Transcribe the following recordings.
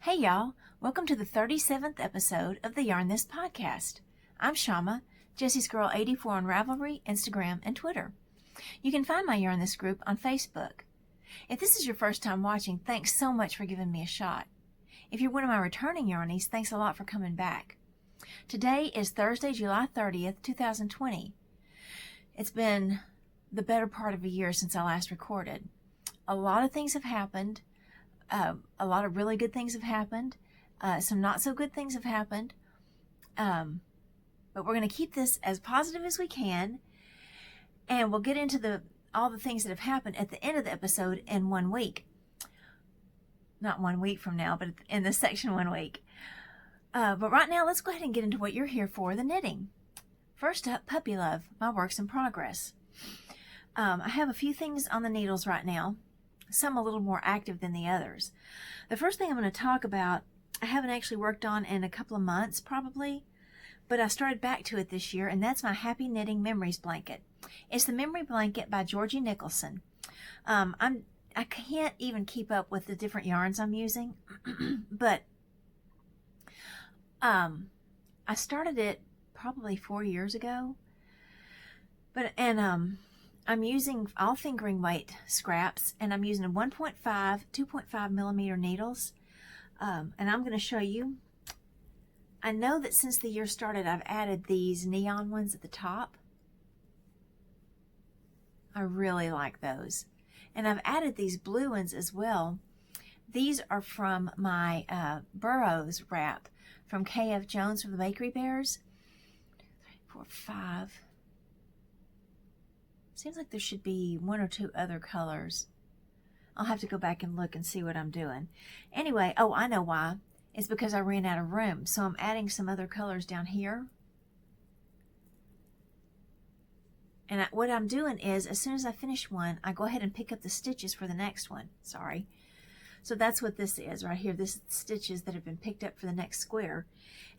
Hey y'all, welcome to the 37th episode of the Yarn This podcast. I'm Shama, Jessie's Girl 84 on Ravelry, Instagram, and Twitter. You can find my Yarn This group on Facebook. If this is your first time watching, thanks so much for giving me a shot. If you're one of my returning Yarnies, thanks a lot for coming back. Today is Thursday, July 30th, 2020. It's been the better part of a year since I last recorded. A lot of things have happened. A lot of really good things have happened. Some not so good things have happened. But we're going to keep this as positive as we can. And we'll get into all the things that have happened at the end of the episode in 1 week. Not 1 week from now, but in the section 1 week. But right now, let's go ahead and get into what you're here for, the knitting. First up, Puppy Love, my works in progress. I have a few things on the needles right now. Some a little more active than the others. The first thing I'm going to talk about, I haven't actually worked on in a couple of months probably, but I started back to it this year, and that's my Happy Knitting Memories blanket. It's the Memory Blanket by Georgie Nicholson. I can't even keep up with the different yarns I'm using, but I started it probably 4 years ago, I'm using all fingering weight scraps, and I'm using 2.5 millimeter needles. And I'm going to show you. I know that since the year started, I've added these neon ones at the top. I really like those. And I've added these blue ones as well. These are from my Burroughs wrap from K.F. Jones from the Bakery Bears. 2, 3, 4, 5. Seems like there should be 1 or 2 other colors. I'll have to go back and look and see what I'm doing. Anyway, oh, I know why. It's because I ran out of room. So I'm adding some other colors down here. And what I'm doing is, as soon as I finish one, I go ahead and pick up the stitches for the next one. Sorry. So that's what this is right here. This is the stitches that have been picked up for the next square.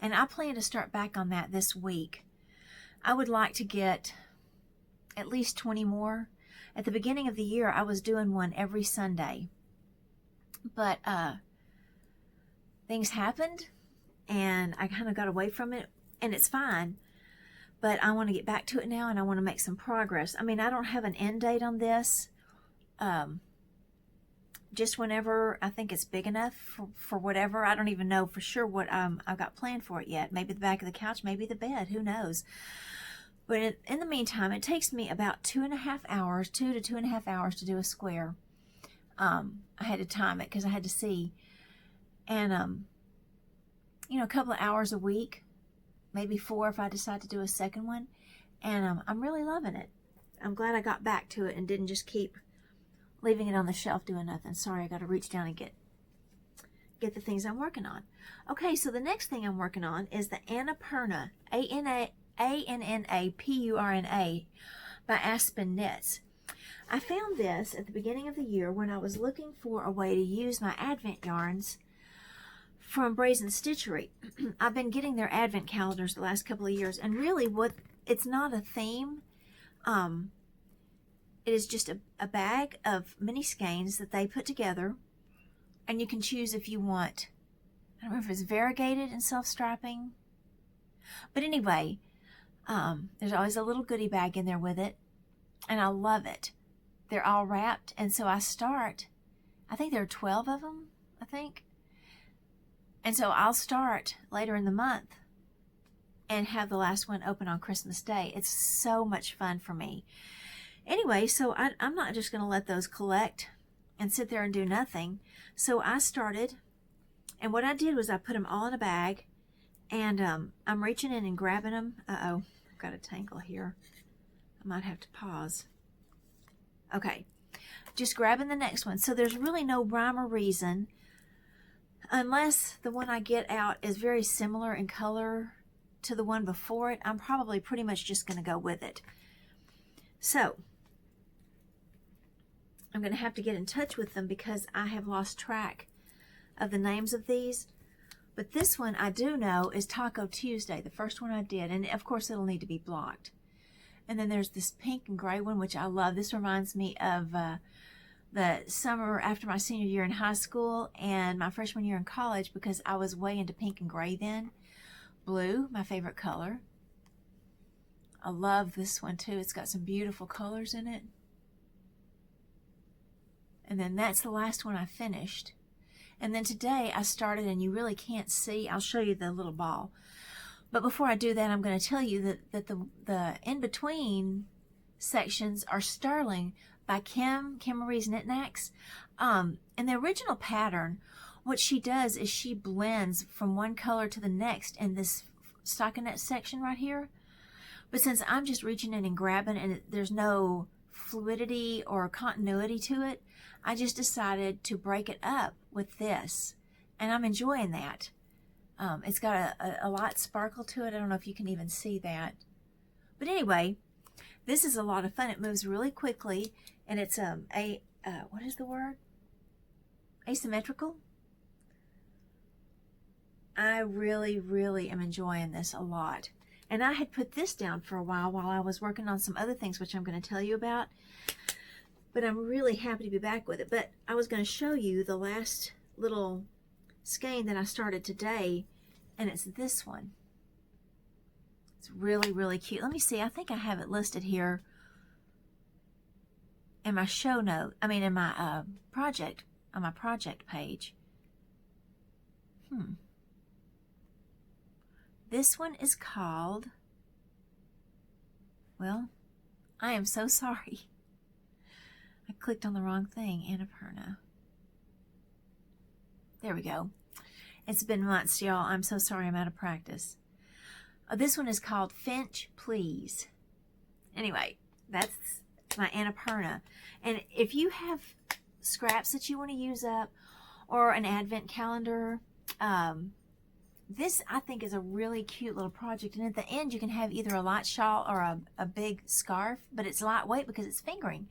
And I plan to start back on that this week. I would like to get at least 20 more. At the beginning of the year, I was doing one every Sunday. But things happened, and I kind of got away from it, and it's fine. But I want to get back to it now, and I want to make some progress. I mean, I don't have an end date on this. Just whenever I think it's big enough for whatever. I don't even know for sure what I've got planned for it yet. Maybe the back of the couch, maybe the bed, who knows. But in the meantime, it takes me about 2.5 hours, 2 to 2.5 hours to do a square. I had to time it because I had to see. And, a couple of hours a week, maybe 4 if I decide to do a second one. And I'm really loving it. I'm glad I got back to it and didn't just keep leaving it on the shelf doing nothing. Sorry, I got to reach down and get the things I'm working on. Okay, so the next thing I'm working on is the Annapurna, Annapurna by Aspen Knits. I found this at the beginning of the year when I was looking for a way to use my Advent yarns from Brazen Stitchery. I've been getting their Advent calendars the last couple of years, and really it's not a theme. It is just a bag of mini skeins that they put together, and you can choose if you want, I don't know if it's variegated and self-striping, but anyway, there's always a little goodie bag in there with it, and I love it. They're all wrapped, and so I think there are 12 of them, I think. And so I'll start later in the month and have the last one open on Christmas Day. It's so much fun for me. Anyway, so I'm not just going to let those collect and sit there and do nothing. So I started, and what I did was I put them all in a bag, and I'm reaching in and grabbing them. Uh-oh, I've got a tangle here. I might have to pause. Okay, just grabbing the next one. So there's really no rhyme or reason, unless the one I get out is very similar in color to the one before it. I'm probably pretty much just going to go with it. So I'm going to have to get in touch with them because I have lost track of the names of these. But this one I do know is Taco Tuesday, the first one I did. And of course it'll need to be blocked. And then there's this pink and gray one, which I love. This reminds me of the summer after my senior year in high school and my freshman year in college because I was way into pink and gray then. Blue, my favorite color. I love this one too. It's got some beautiful colors in it. And then that's the last one I finished. And then today I started, and you really can't see. I'll show you the little ball. But before I do that, I'm going to tell you that the in-between sections are Sterling by Kim Marie's Knickknacks. In the original pattern, what she does is she blends from one color to the next in this stockinette section right here. But since I'm just reaching in and grabbing, and there's no fluidity or continuity to it, I just decided to break it up with this, and I'm enjoying that. It's got a light sparkle to it. I don't know if you can even see that. But anyway, this is a lot of fun. It moves really quickly, and it's what is the word? Asymmetrical. I really, really am enjoying this a lot. And I had put this down for a while I was working on some other things, which I'm going to tell you about. But I'm really happy to be back with it. But I was going to show you the last little skein that I started today, and it's this one. It's really, really cute. Let me see. I think I have it listed here in my show note. I mean, in my project, on my project page. This one is called, well, I am so sorry. I clicked on the wrong thing. Annapurna. There we go. It's been months, y'all. I'm so sorry. I'm out of practice. This one is called Finch Please. Anyway, that's my Annapurna. And if you have scraps that you want to use up or an advent calendar, this I think is a really cute little project. And at the end, you can have either a light shawl or a big scarf, but it's lightweight because it's fingering.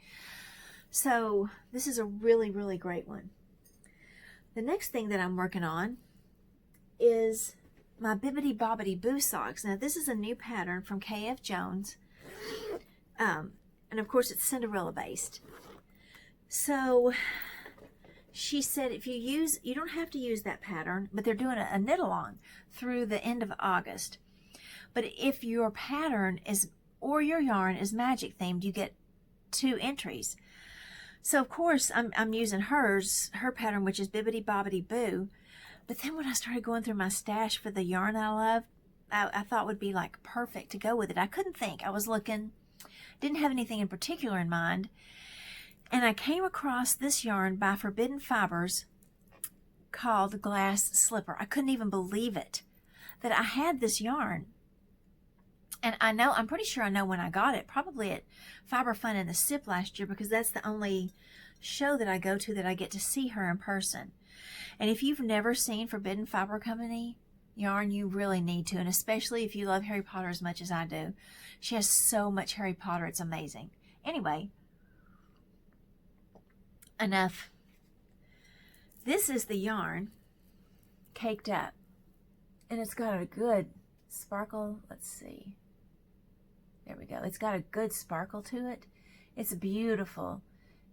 So this is a really, really great one. The next thing that I'm working on is my Bibbidi Bobbidi Boo socks. Now this is a new pattern from KF Jones. And of course it's Cinderella based. So she said if you use, you don't have to use that pattern, but they're doing a knit along through the end of August. But if your pattern is, or your yarn is magic themed, you get 2 entries. So of course I'm using her pattern, which is Bibbidi Bobbidi Boo. But then when I started going through my stash for the yarn that I love, I thought would be like perfect to go with it. I couldn't think. I was looking, didn't have anything in particular in mind. And I came across this yarn by Forbidden Fibers called Glass Slipper. I couldn't even believe it, that I had this yarn. And I'm pretty sure I know when I got it, probably at Fiber Fun in the SIP last year, because that's the only show that I go to that I get to see her in person. And if you've never seen Forbidden Fiber Company yarn, you really need to, and especially if you love Harry Potter as much as I do. She has so much Harry Potter, it's amazing. Anyway, enough. This is the yarn caked up, and it's got a good sparkle. Let's see. There we go. It's got a good sparkle to it. It's beautiful.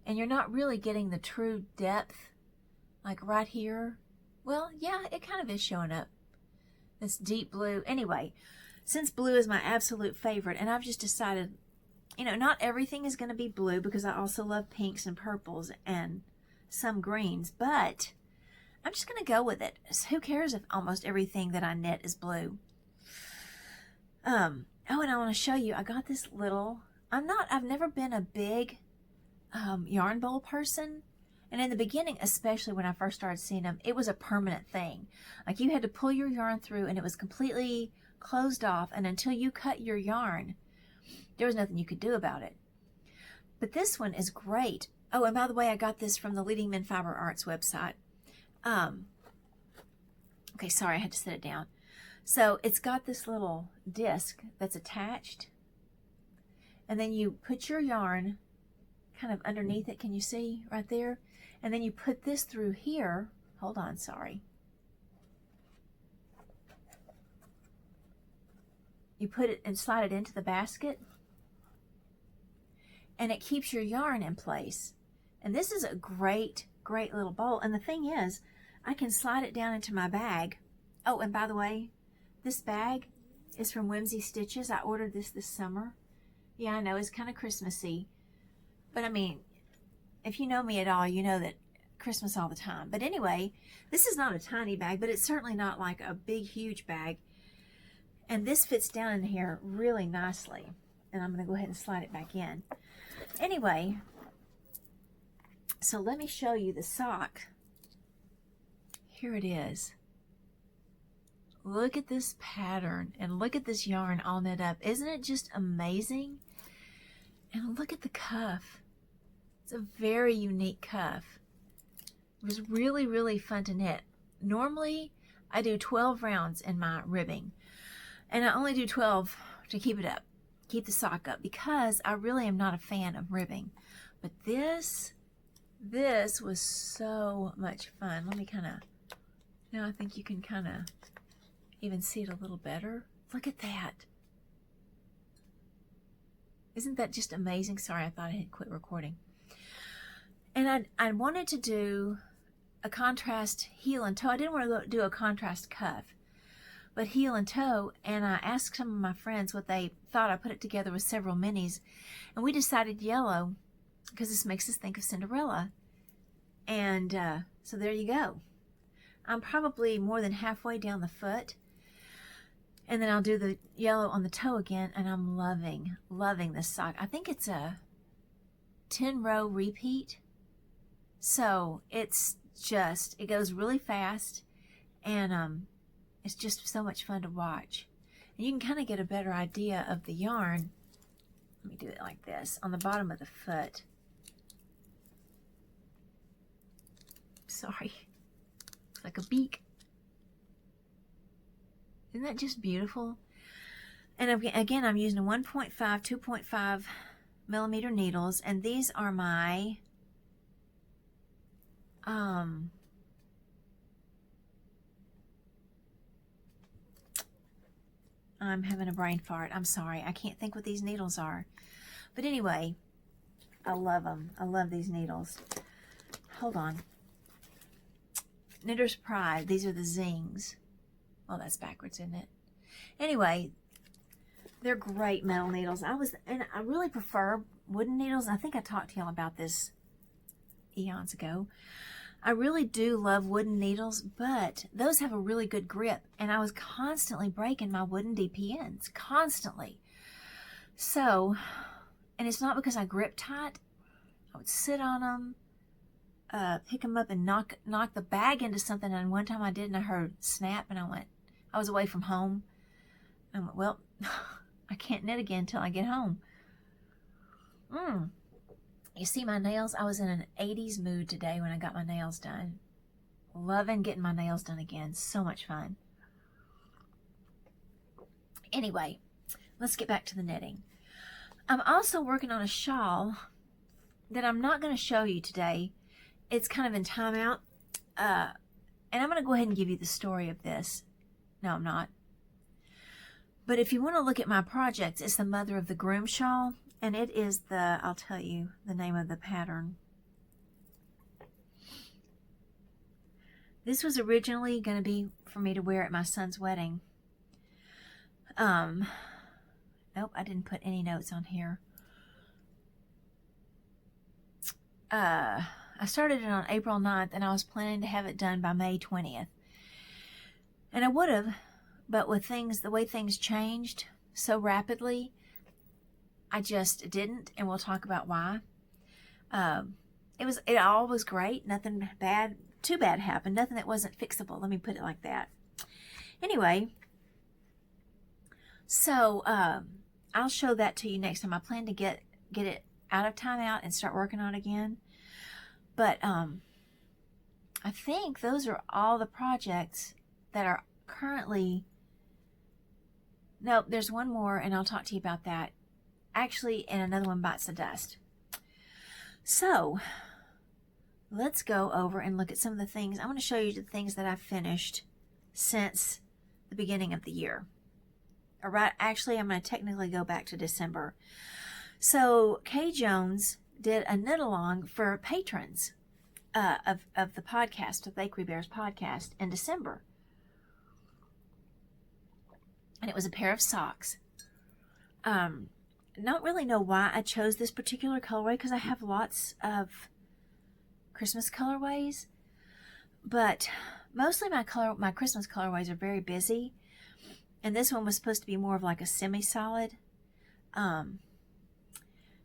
And you're not really getting the true depth, like right here. Well, yeah, it kind of is showing up. This deep blue. Anyway, since blue is my absolute favorite, and I've just decided, you know, not everything is going to be blue, because I also love pinks and purples and some greens, but I'm just going to go with it. So who cares if almost everything that I knit is blue? Oh, and I want to show you, I got this little, I've never been a big yarn bowl person. And in the beginning, especially when I first started seeing them, it was a permanent thing. Like you had to pull your yarn through and it was completely closed off. And until you cut your yarn, there was nothing you could do about it. But this one is great. Oh, and by the way, I got this from the Leading Men Fiber Arts website. Okay, sorry, I had to set it down. So it's got this little disc that's attached. And then you put your yarn kind of underneath it. Can you see right there? And then you put this through here. Hold on, sorry. You put it and slide it into the basket. And it keeps your yarn in place. And this is a great, great little bowl. And the thing is, I can slide it down into my bag. Oh, and by the way, this bag is from Whimsy Stitches. I ordered this summer. Yeah, I know, it's kind of Christmassy. But I mean, if you know me at all, you know that Christmas all the time. But anyway, this is not a tiny bag, but it's certainly not like a big, huge bag. And this fits down in here really nicely. And I'm going to go ahead and slide it back in. Anyway, so let me show you the sock. Here it is. Look at this pattern and look at this yarn all knit up. Isn't it just amazing? And look at the cuff. It's a very unique cuff. It was really, really fun to knit. Normally, I do 12 rounds in my ribbing. And I only do 12 to keep it up, keep the sock up, because I really am not a fan of ribbing. But this was so much fun. Let me kind of, now I think you can kind of even see it a little better. Look at that. Isn't that just amazing? Sorry, I thought I had quit recording. And I wanted to do a contrast heel and toe. I didn't want to do a contrast cuff, but heel and toe. And I asked some of my friends what they thought. I put it together with several minis, and we decided yellow because this makes us think of Cinderella. And so there you go. I'm probably more than halfway down the foot, and then I'll do the yellow on the toe again, and I'm loving this sock. I think it's a 10-row repeat. So it's just, it goes really fast, and it's just so much fun to watch. And you can kind of get a better idea of the yarn. Let me do it like this, on the bottom of the foot. Sorry, it's like a beak. Isn't that just beautiful? And again, I'm using a 1.5, 2.5 millimeter needles, and these are my I'm having a brain fart. I'm sorry. I can't think what these needles are. But anyway, I love them. I love these needles. Hold on. Knitter's Pride. These are the Zings. Oh, that's backwards, isn't it? Anyway, they're great metal needles. And I really prefer wooden needles. I think I talked to y'all about this eons ago. I really do love wooden needles, but those have a really good grip, and I was constantly breaking my wooden DPNs, constantly. So, and it's not because I grip tight. I would sit on them, pick them up and knock the bag into something, and one time I did, and I heard snap, and I was away from home. I went, well, I can't knit again until I get home. You see my nails? I was in an 80s mood today when I got my nails done. Loving getting my nails done again. So much fun. Anyway, let's get back to the knitting. I'm also working on a shawl that I'm not going to show you today. It's kind of in timeout. And I'm going to go ahead and give you the story of this. No, I'm not. But if you want to look at my projects, it's the Mother of the Groom shawl. And it is I'll tell you the name of the pattern. This was originally going to be for me to wear at my son's wedding. Nope, I didn't put any notes on here. I started it on April 9th, and I was planning to have it done by May 20th. And I would have, but with the way things changed so rapidly, I just didn't, and we'll talk about why. It all was great. Nothing too bad happened. Nothing that wasn't fixable. Let me put it like that. Anyway, so I'll show that to you next time. I plan to get it out of timeout and start working on it again. But I think those are all the projects that are currently. No, there's one more, and I'll talk to you about that. Actually, and another one bites the dust. So, let's go over and look at some of the things. I want to show you the things that I've finished since the beginning of the year. Actually, I'm going to technically go back to December. So, Kay Jones did a knit along for patrons of the podcast, of Bakery Bears podcast, in December. And it was a pair of socks. Not really know why I chose this particular colorway, because I have lots of Christmas colorways, but mostly my Christmas colorways are very busy, and this one was supposed to be more of like a semi-solid.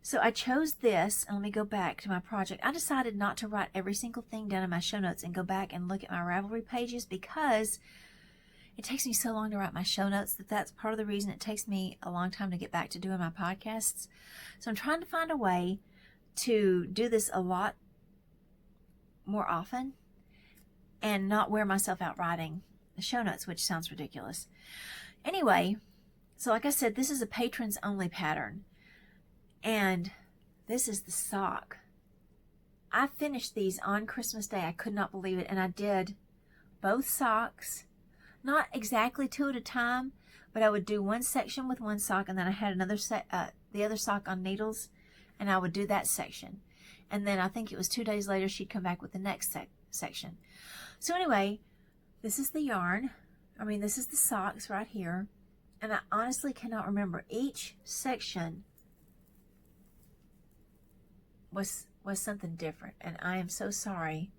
So I chose this, and let me go back to my project. I decided not to write every single thing down in my show notes and go back and look at my Ravelry pages, because it takes me so long to write my show notes that's part of the reason it takes me a long time to get back to doing my podcasts. So I'm trying to find a way to do this a lot more often and not wear myself out writing the show notes, which sounds ridiculous. Anyway, so like I said, this is a patrons only pattern, and this is the sock. I finished these on Christmas Day. I could not believe it, and I did both socks. Not exactly two at a time, but I would do one section with one sock, and then I had another the other sock on needles, and I would do that section. And then I think it was 2 days later, she'd come back with the next section. So anyway, this is the yarn. This is the socks right here. And I honestly cannot remember. Each section was something different, and I am so sorry.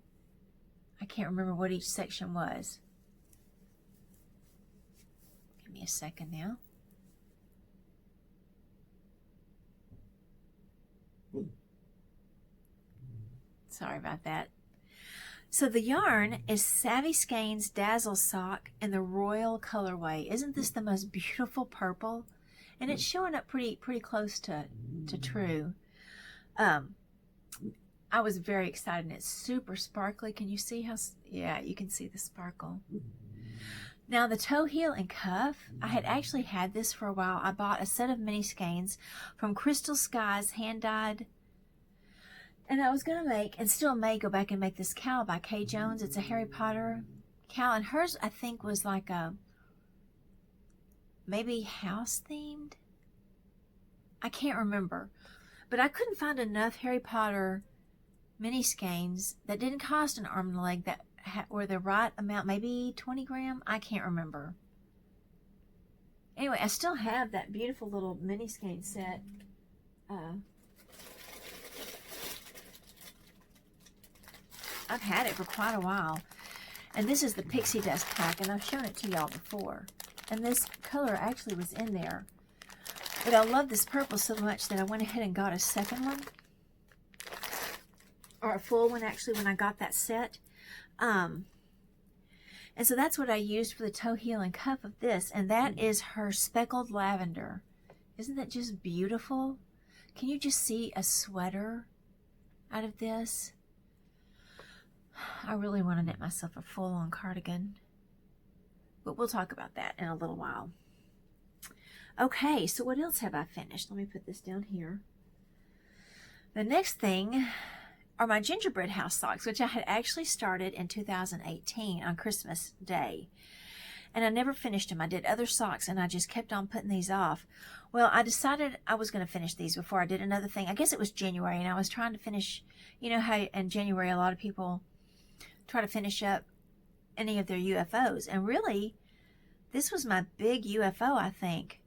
I can't remember what each section was. Give me a second now. Sorry about that. So the yarn is Savvy Skein's Dazzle Sock in the Royal colorway. Isn't this the most beautiful purple? And it's showing up pretty close to true. I was very excited, and it's super sparkly. Can you see how? Yeah, you can see the sparkle. Now the toe, heel, and cuff, I had actually had this for a while. I bought a set of mini skeins from Crystal Skies hand dyed, and I was going to make, and still may go back and make this cowl by Kay Jones. It's a Harry Potter cowl, and hers I think was like a maybe house themed. I can't remember, but I couldn't find enough Harry Potter mini skeins that didn't cost an arm and a leg, that were the right amount, maybe 20 gram. I can't remember. Anyway, I still have that beautiful little mini skein set. I've had it for quite a while. And this is the Pixie Dust pack, and I've shown it to y'all before. And this color actually was in there. But I love this purple so much that I went ahead and got a second one. Or a full one, actually, when I got that set. And so that's what I used for the toe, heel, and cuff of this. And that is her Speckled Lavender. Isn't that just beautiful? Can you just see a sweater out of this? I really want to knit myself a full-on cardigan. But we'll talk about that in a little while. Okay, so what else have I finished? Let me put this down here. The next thing are my gingerbread house socks, which I had actually started in 2018 on Christmas Day. And I never finished them. I did other socks, and I just kept on putting these off. Well, I decided I was going to finish these before I did another thing. I guess it was January, and I was trying to finish, you know how in January a lot of people try to finish up any of their UFOs. And really, this was my big UFO, I think.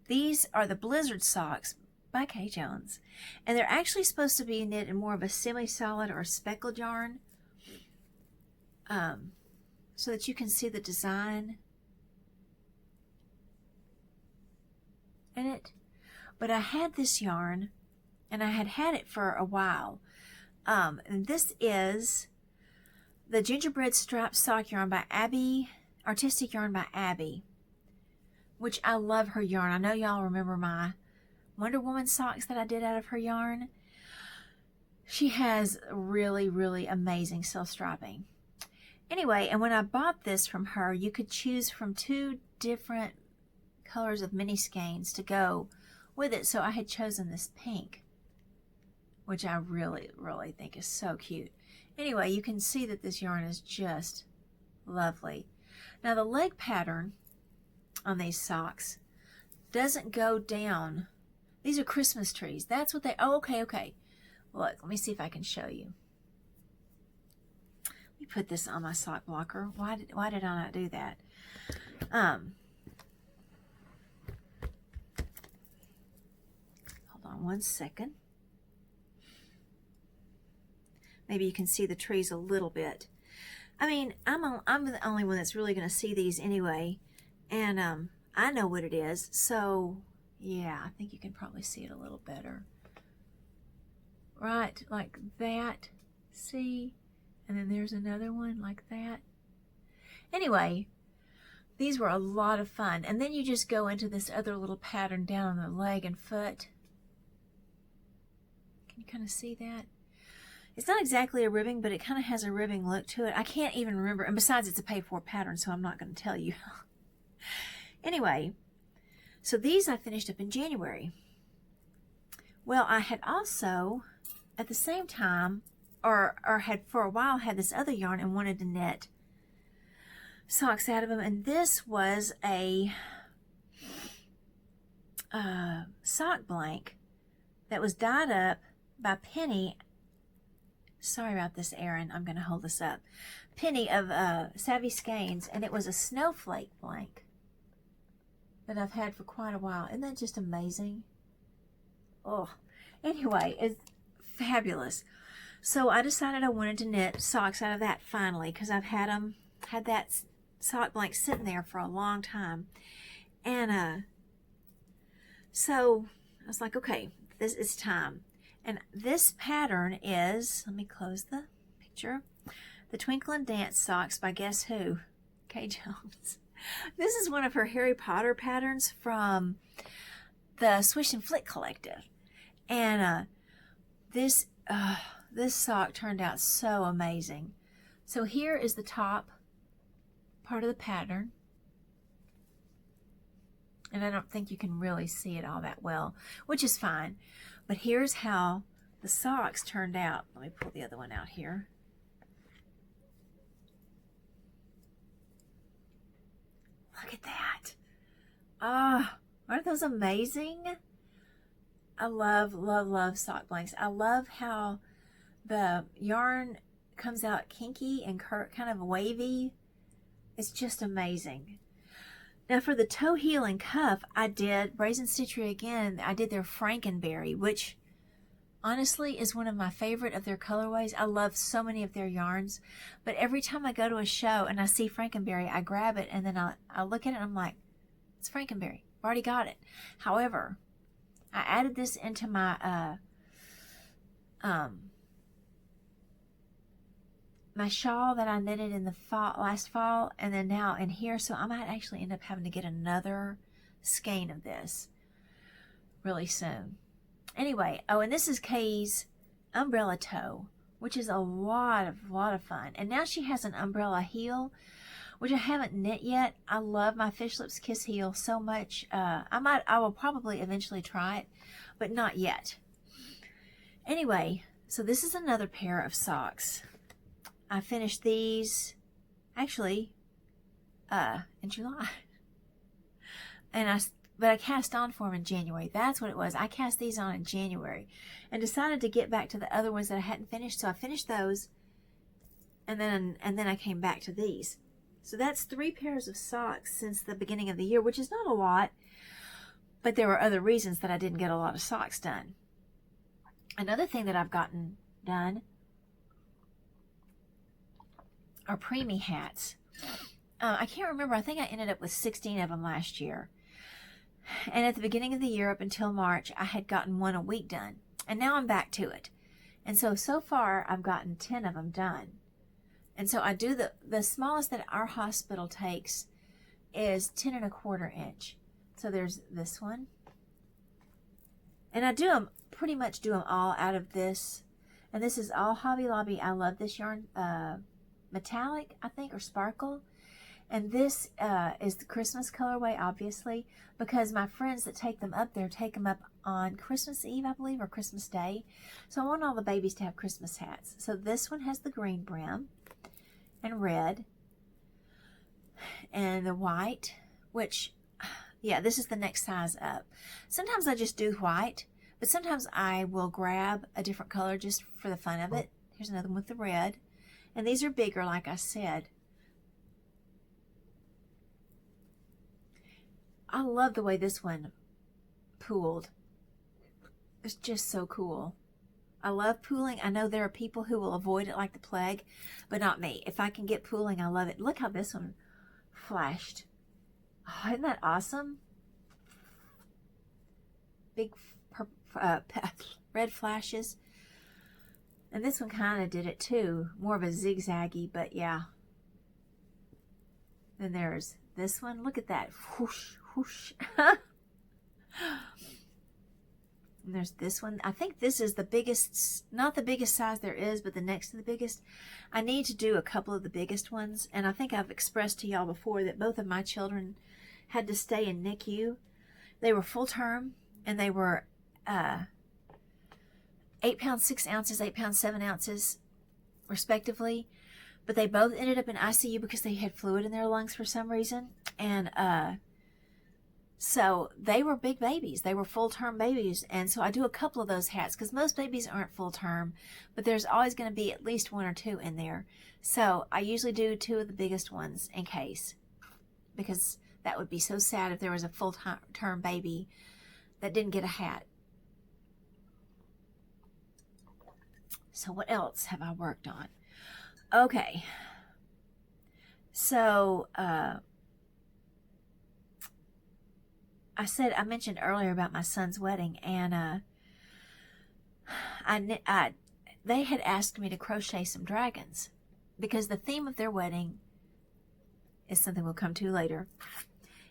These are the Blizzard socks by Kay Jones, and they're actually supposed to be knit in more of a semi-solid or speckled yarn, so that you can see the design in it. But I had this yarn, and I had it for a while, and this is the Gingerbread Striped Sock Yarn by Abby, Artistic Yarn by Abby, which I love her yarn. I know y'all remember my Wonder Woman socks that I did out of her yarn. She has really, really amazing self-striping. Anyway, and when I bought this from her, you could choose from 2 different colors of mini skeins to go with it. So I had chosen this pink, which I really, really think is so cute. Anyway, you can see that this yarn is just lovely. Now the leg pattern on these socks doesn't go down These are Christmas trees. That's what they, oh, okay, okay. Look, let me see if I can show you. Let me put this on my sock blocker. Why did I not do that? Hold on one second. Maybe you can see the trees a little bit. I mean, I'm the only one that's really going to see these anyway. And I know what it is. So, yeah, I think you can probably see it a little better. Right, like that. See? And then there's another one like that. Anyway, these were a lot of fun. And then you just go into this other little pattern down on the leg and foot. Can you kind of see that? It's not exactly a ribbing, but it kind of has a ribbing look to it. I can't even remember. And besides, it's a pay-for pattern, so I'm not going to tell you. Anyway, so these I finished up in January. Well, I had also, at the same time, or had for a while had this other yarn and wanted to knit socks out of them. And this was a sock blank that was dyed up by Penny. Sorry about this, Erin. I'm going to hold this up. Penny of Savvy Skeins, and it was a snowflake blank that I've had for quite a while. Isn't that just amazing? Oh, anyway, it's fabulous. So I decided I wanted to knit socks out of that finally, because I've had that sock blank sitting there for a long time. And so I was like, okay, this is time. And this pattern is, let me close the picture, the Twinkle and Dance Socks by guess who? Kay Jones. This is one of her Harry Potter patterns from the Swish and Flick Collective. And this sock turned out so amazing. So here is the top part of the pattern. And I don't think you can really see it all that well, which is fine. But here's how the socks turned out. Let me pull the other one out here. Look at that. Ah, aren't those amazing? I love, love, love sock blanks. I love how the yarn comes out kinky and kind of wavy. It's just amazing. Now for the toe heel and cuff, I did Brazen Stitchery again. I did their Frankenberry, which honestly is one of my favorite of their colorways. I love so many of their yarns, but every time I go to a show and I see Frankenberry, I grab it and then I look at it and I'm like, it's Frankenberry. I've already got it. However, I added this into my my shawl that I knitted in the fall, last fall, and then now in here, so I might actually end up having to get another skein of this really soon. Anyway, oh, and this is Kay's umbrella toe, which is a lot of fun. And now she has an umbrella heel, which I haven't knit yet. I love my Fish Lips Kiss heel so much. I will probably eventually try it, but not yet. Anyway, so this is another pair of socks. I finished these actually in July, but I cast on for them in January. That's what it was. I cast these on in January and decided to get back to the other ones that I hadn't finished. So I finished those, and then I came back to these. So that's 3 pairs of socks since the beginning of the year, which is not a lot, but there were other reasons that I didn't get a lot of socks done. Another thing that I've gotten done are preemie hats. I can't remember. I think I ended up with 16 of them last year. And at the beginning of the year, up until March, I had gotten 1 a week done. And now I'm back to it. And so far, I've gotten 10 of them done. And so I do the smallest that our hospital takes is 10 1/4 inch. So there's this one. And I pretty much do them all out of this. And this is all Hobby Lobby. I love this yarn. Metallic, I think, or sparkle. And this is the Christmas colorway, obviously, because my friends that take them up there take them up on Christmas Eve, I believe, or Christmas Day. So I want all the babies to have Christmas hats. So this one has the green brim and red and the white, which, Yeah, this is the next size up. Sometimes I just do white, but sometimes I will grab a different color just for the fun of it. Here's another one with the red. And these are bigger, like I said. I love the way this one pooled. It's just so cool. I love pooling. I know there are people who will avoid it like the plague, but not me. If I can get pooling, I love it. Look how this one flashed. Oh, isn't that awesome? Big red flashes. And this one kind of did it too. More of a zigzaggy, but yeah. Then there's this one. Look at that. Whoosh, whoosh. And there's this one. I think this is the biggest, not the biggest size there is, but the next to the biggest. I need to do a couple of the biggest ones. And I think I've expressed to y'all before that both of my children had to stay in NICU. They were full term, and they were 8 pounds 6 ounces, 8 pounds 7 ounces, respectively. But they both ended up in ICU because they had fluid in their lungs for some reason. And so they were big babies. They were full-term babies. And so I do a couple of those hats because most babies aren't full-term, but there's always going to be at least 1 or 2 in there. So I usually do 2 of the biggest ones in case, because that would be so sad if there was a full-term baby that didn't get a hat. So what else have I worked on? Okay. So, I mentioned earlier about my son's wedding, and they had asked me to crochet some dragons because the theme of their wedding is something we'll come to later.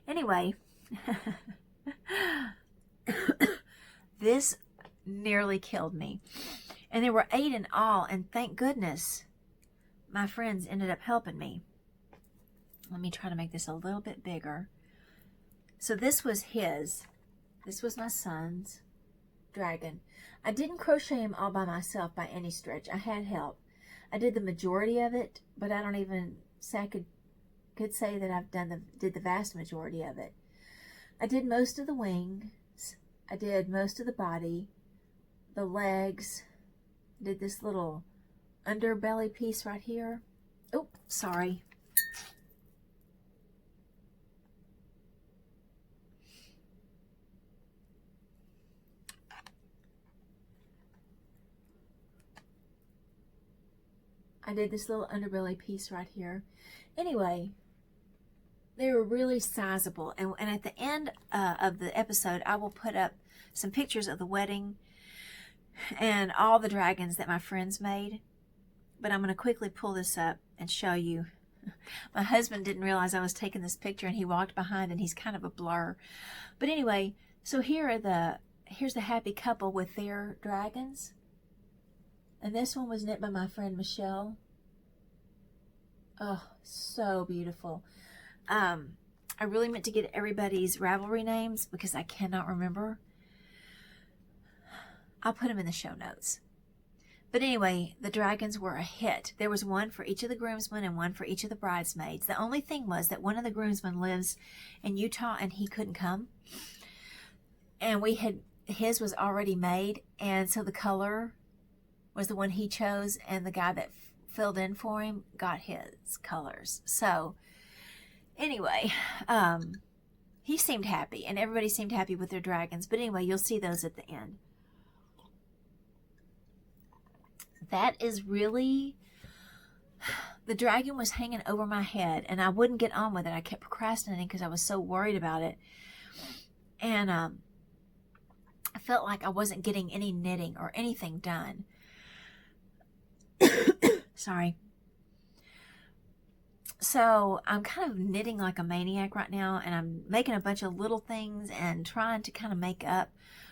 Anyway, this nearly killed me. And there were 8 in all, and thank goodness my friends ended up helping me. Let me try to make this a little bit bigger. So this was his. This was my son's dragon. I didn't crochet him all by myself by any stretch. I had help. I did the majority of it, but I don't even say I could say that I've did the vast majority of it. I did most of the wings. I did most of the body, the legs. I did this little underbelly piece right here. Oh, sorry. I did this little underbelly piece right here. Anyway, they were really sizable. And at the end of the episode, I will put up some pictures of the wedding and all the dragons that my friends made. But I'm going to quickly pull this up and show you. My husband didn't realize I was taking this picture, and he walked behind, and he's kind of a blur. But anyway, so here's the happy couple with their dragons. And this one was knit by my friend Michelle. Oh, so beautiful. I really meant to get everybody's Ravelry names because I cannot remember. I'll put them in the show notes. But anyway, the dragons were a hit. There was one for each of the groomsmen and one for each of the bridesmaids. The only thing was that one of the groomsmen lives in Utah and he couldn't come. And his was already made, and so the color was the one he chose, and the guy that filled in for him got his colors. So anyway, he seemed happy, and everybody seemed happy with their dragons. But anyway, you'll see those at the end. That is really, the dragon was hanging over my head, and I wouldn't get on with it. I kept procrastinating because I was so worried about it. And I felt like I wasn't getting any knitting or anything done. Sorry. So I'm kind of knitting like a maniac right now, and I'm making a bunch of little things and trying to kind of make up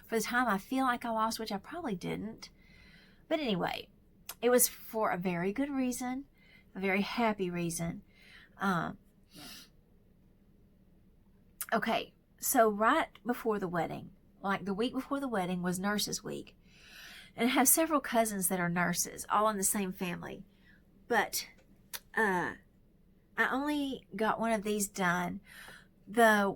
for the time I feel like I lost, which I probably didn't. But anyway, it was for a very good reason, a very happy reason. Okay, so right before the wedding, like the week before the wedding, was Nurses Week. And I have several cousins that are nurses, all in the same family. But I only got one of these done. The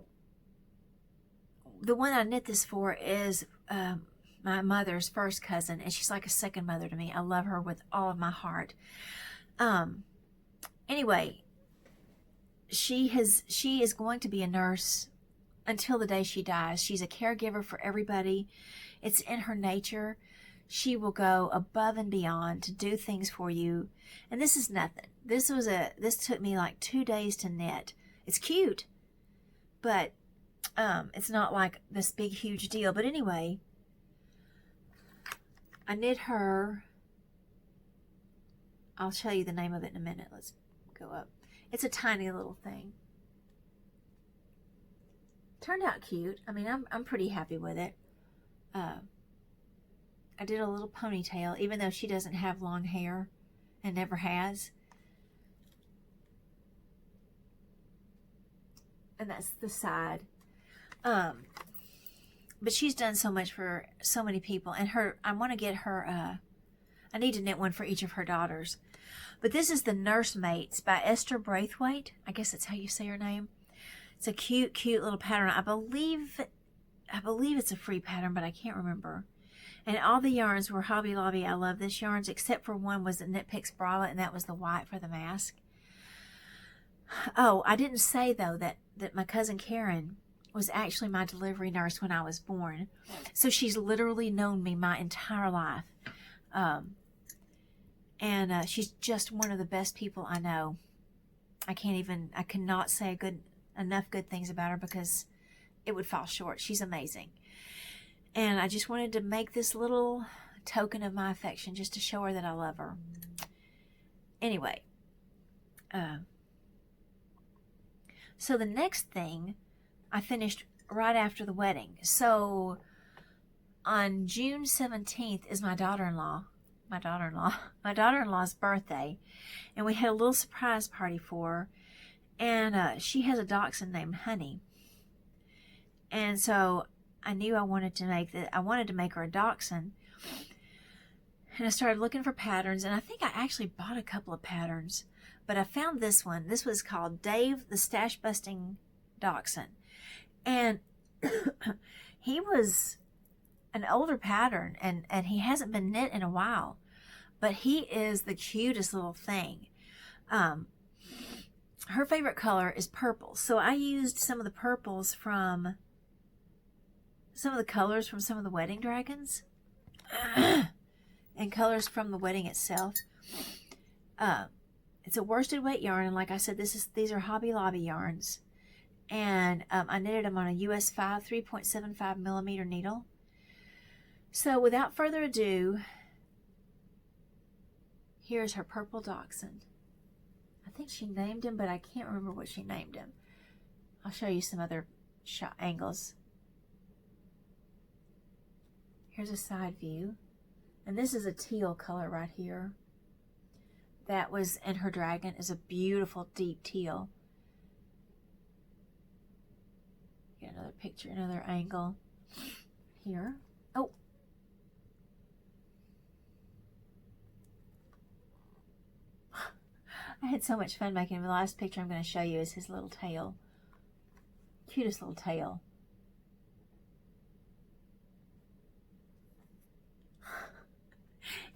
the one I knit this for is my mother's first cousin, and she's like a second mother to me. I love her with all of my heart. Anyway, she is going to be a nurse until the day she dies. She's a caregiver for everybody. It's in her nature. She will go above and beyond to do things for you. And this is nothing. This took me like 2 days to knit. It's cute, but it's not like this big, huge deal. But anyway, I knit her. I'll show you the name of it in a minute. Let's go up. It's a tiny little thing. Turned out cute. I mean, I'm pretty happy with it. I did a little ponytail, even though she doesn't have long hair and never has. And that's the side. But she's done so much for so many people. And I want to get her, I need to knit one for each of her daughters. But this is the Nursemates by Esther Braithwaite. I guess that's how you say her name. It's a cute, cute little pattern. I believe it's a free pattern, but I can't remember. And all the yarns were Hobby Lobby. I love this yarns, except for one was the Knit Picks Bralette, and that was the white for the mask. Oh, I didn't say, though, that my cousin Karen was actually my delivery nurse when I was born. So she's literally known me my entire life. And she's just one of the best people I know. I cannot say enough good things about her because it would fall short. She's amazing. And I just wanted to make this little token of my affection just to show her that I love her. Anyway. So the next thing I finished right after the wedding. So on June 17th is my daughter-in-law's birthday. And we had a little surprise party for her. And she has a dachshund named Honey. And so I knew I wanted to make her a dachshund. And I started looking for patterns, and I think I actually bought a couple of patterns. But I found this one. This was called Dave the Stash Busting Dachshund. And he was an older pattern, and he hasn't been knit in a while. But he is the cutest little thing. Her favorite color is purple. So I used some of the purples from some of the colors from some of the wedding dragons and colors from the wedding itself. It's a worsted weight yarn, and like I said, these are Hobby Lobby yarns, and I knitted them on a US 5 3.75 millimeter needle. So without further ado, here's her purple dachshund. I think she named him, but I can't remember what she named him. I'll show you some other shot angles. Here's a side view. And this is a teal color right here. That was in her dragon, is a beautiful deep teal. Get another picture, another angle here. Oh. I had so much fun making him. The last picture I'm going to show you is his little tail. Cutest little tail.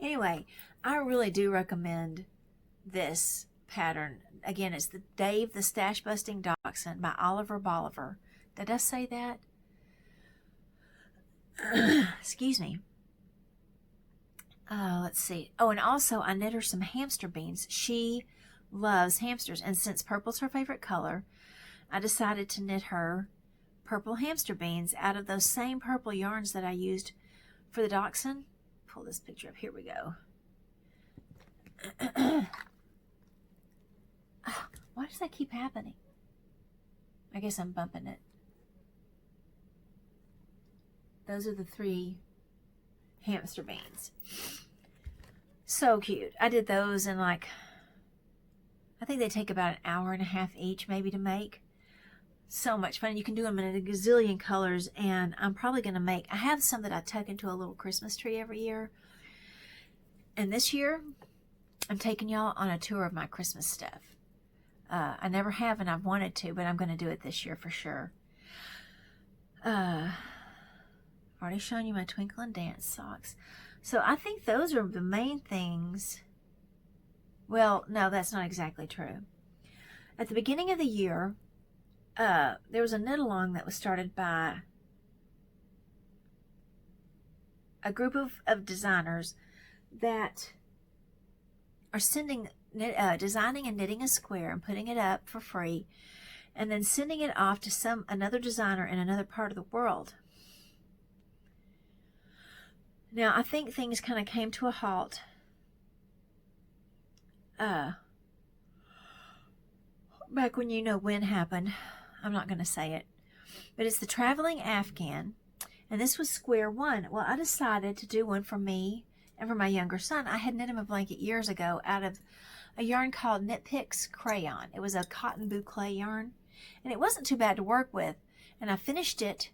Anyway, I really do recommend this pattern. Again, it's the Dave the Stash Busting Dachshund by Oliver Bolivar. Did I say that? Excuse me. Let's see. Oh, and also I knit her some hamster beans. She loves hamsters, and since purple's her favorite color, I decided to knit her purple hamster beans out of those same purple yarns that I used for the dachshund. Pull this picture up. Here we go. Why does that keep happening? I guess I'm bumping it. Those are the 3 hamster beans. So cute. I did those in I think they take about an hour and a half each maybe to make. So much fun. You can do them in a gazillion colors, and I'm probably going to I have some that I tuck into a little Christmas tree every year. And this year, I'm taking y'all on a tour of my Christmas stuff. I never have, and I've wanted to, but I'm going to do it this year for sure. Already shown you my Twinkle and Dance socks. So I think those are the main things. Well, no, that's not exactly true. At the beginning of the year, there was a knit-along that was started by a group of designers that are designing and knitting a square and putting it up for free, and then sending it off to another designer in another part of the world. Now, I think things kind of came to a halt back when when happened. I'm not going to say it. But it's the Traveling Afghan. And this was square one. Well, I decided to do one for me and for my younger son. I had knit him a blanket years ago out of a yarn called Knit Picks Crayon. It was a cotton boucle yarn. And it wasn't too bad to work with. And I finished it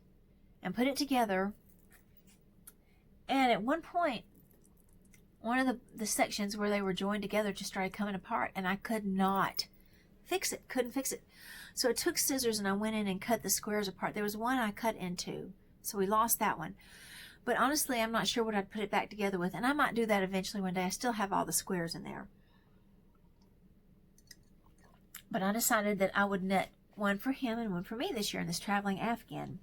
and put it together. And at one point, one of the sections where they were joined together just started coming apart. And I could not fix it. Couldn't fix it. So I took scissors and I went in and cut the squares apart. There was one I cut into. So we lost that one. But honestly, I'm not sure what I'd put it back together with. And I might do that eventually one day. I still have all the squares in there. But I decided that I would knit one for him and one for me this year in this Traveling Afghan.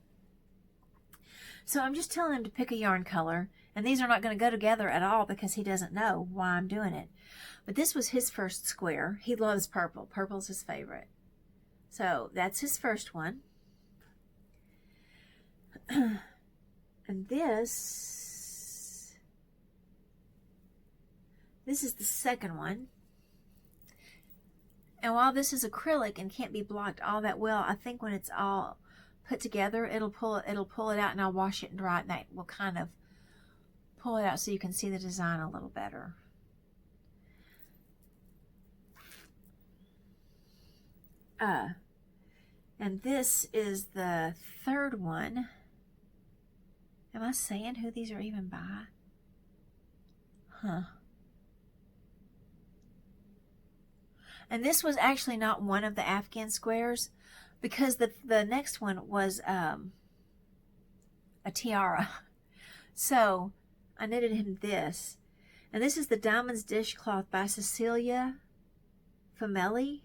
So I'm just telling him to pick a yarn color. And these are not going to go together at all because he doesn't know why I'm doing it. But this was his first square. He loves purple. Purple's his favorite. So that's his first one. And this is the second one. And while this is acrylic and can't be blocked all that well, I think when it's all put together, it'll pull it out, and I'll wash it and dry it, and that will kind of pull it out so you can see the design a little better. And this is the third one. Am I saying who these are even by? Huh. And this was actually not one of the Afghan squares, because the next one was a tiara. So I knitted him this. And this is the Diamonds Dishcloth by Cecilia Famelli.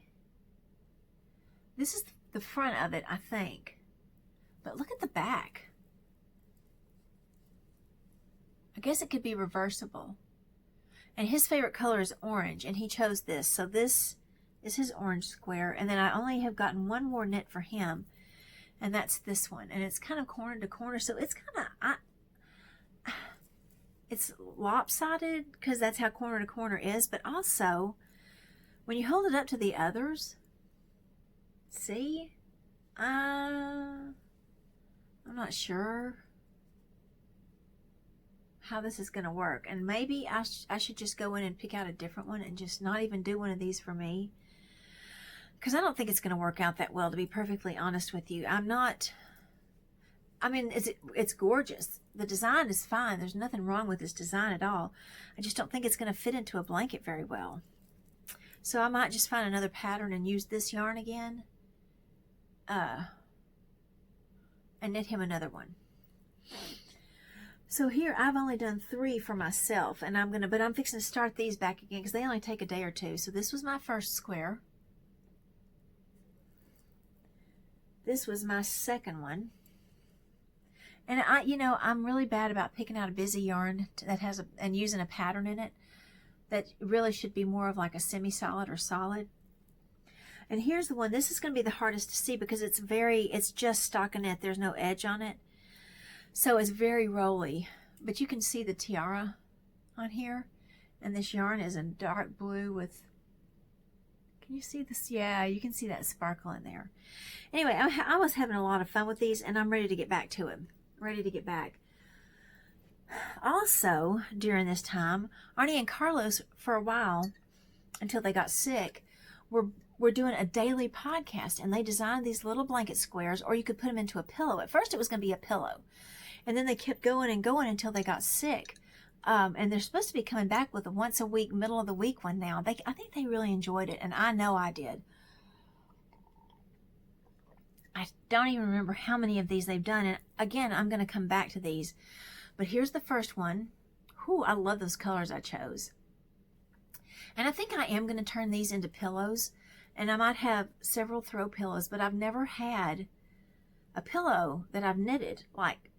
This is the front of it, I think. But look at the back. I guess it could be reversible. And his favorite color is orange, and he chose this. So this is his orange square. And then I only have gotten one more knit for him, and that's this one. And it's kind of corner to corner, so it's kind of, it's lopsided because that's how corner to corner is. But also, when you hold it up to the others, see, I'm not sure how this is going to work. And maybe I should just go in and pick out a different one and just not even do one of these for me, because I don't think it's going to work out that well, to be perfectly honest with you. It's gorgeous. The design is fine. There's nothing wrong with this design at all. I just don't think it's going to fit into a blanket very well. So I might just find another pattern and use this yarn again, and knit him another one. So here I've only done 3 for myself, and I'm fixing to start these back again because they only take a day or two. So this was my first square. This was my second one. And I'm really bad about picking out a busy yarn that has and using a pattern in it that really should be more of like a semi-solid or solid. And here's the one. This is going to be the hardest to see because it's just stockinette. There's no edge on it. So it's very rolly, but you can see the tiara on here, and this yarn is in dark blue with, can you see this? Yeah, you can see that sparkle in there. Anyway, I was having a lot of fun with these, and I'm ready to get back to it. Ready to get back. Also, during this time, Arnie and Carlos, for a while, until they got sick, were doing a daily podcast, and they designed these little blanket squares, or you could put them into a pillow. At first, it was going to be a pillow. And then they kept going and going until they got sick. And they're supposed to be coming back with a once a week, middle of the week one now. I think they really enjoyed it, and I know I did. I don't even remember how many of these they've done. And again, I'm going to come back to these. But here's the first one. Whew, I love those colors I chose. And I think I am going to turn these into pillows. And I might have several throw pillows, but I've never had a pillow that I've knitted. Like,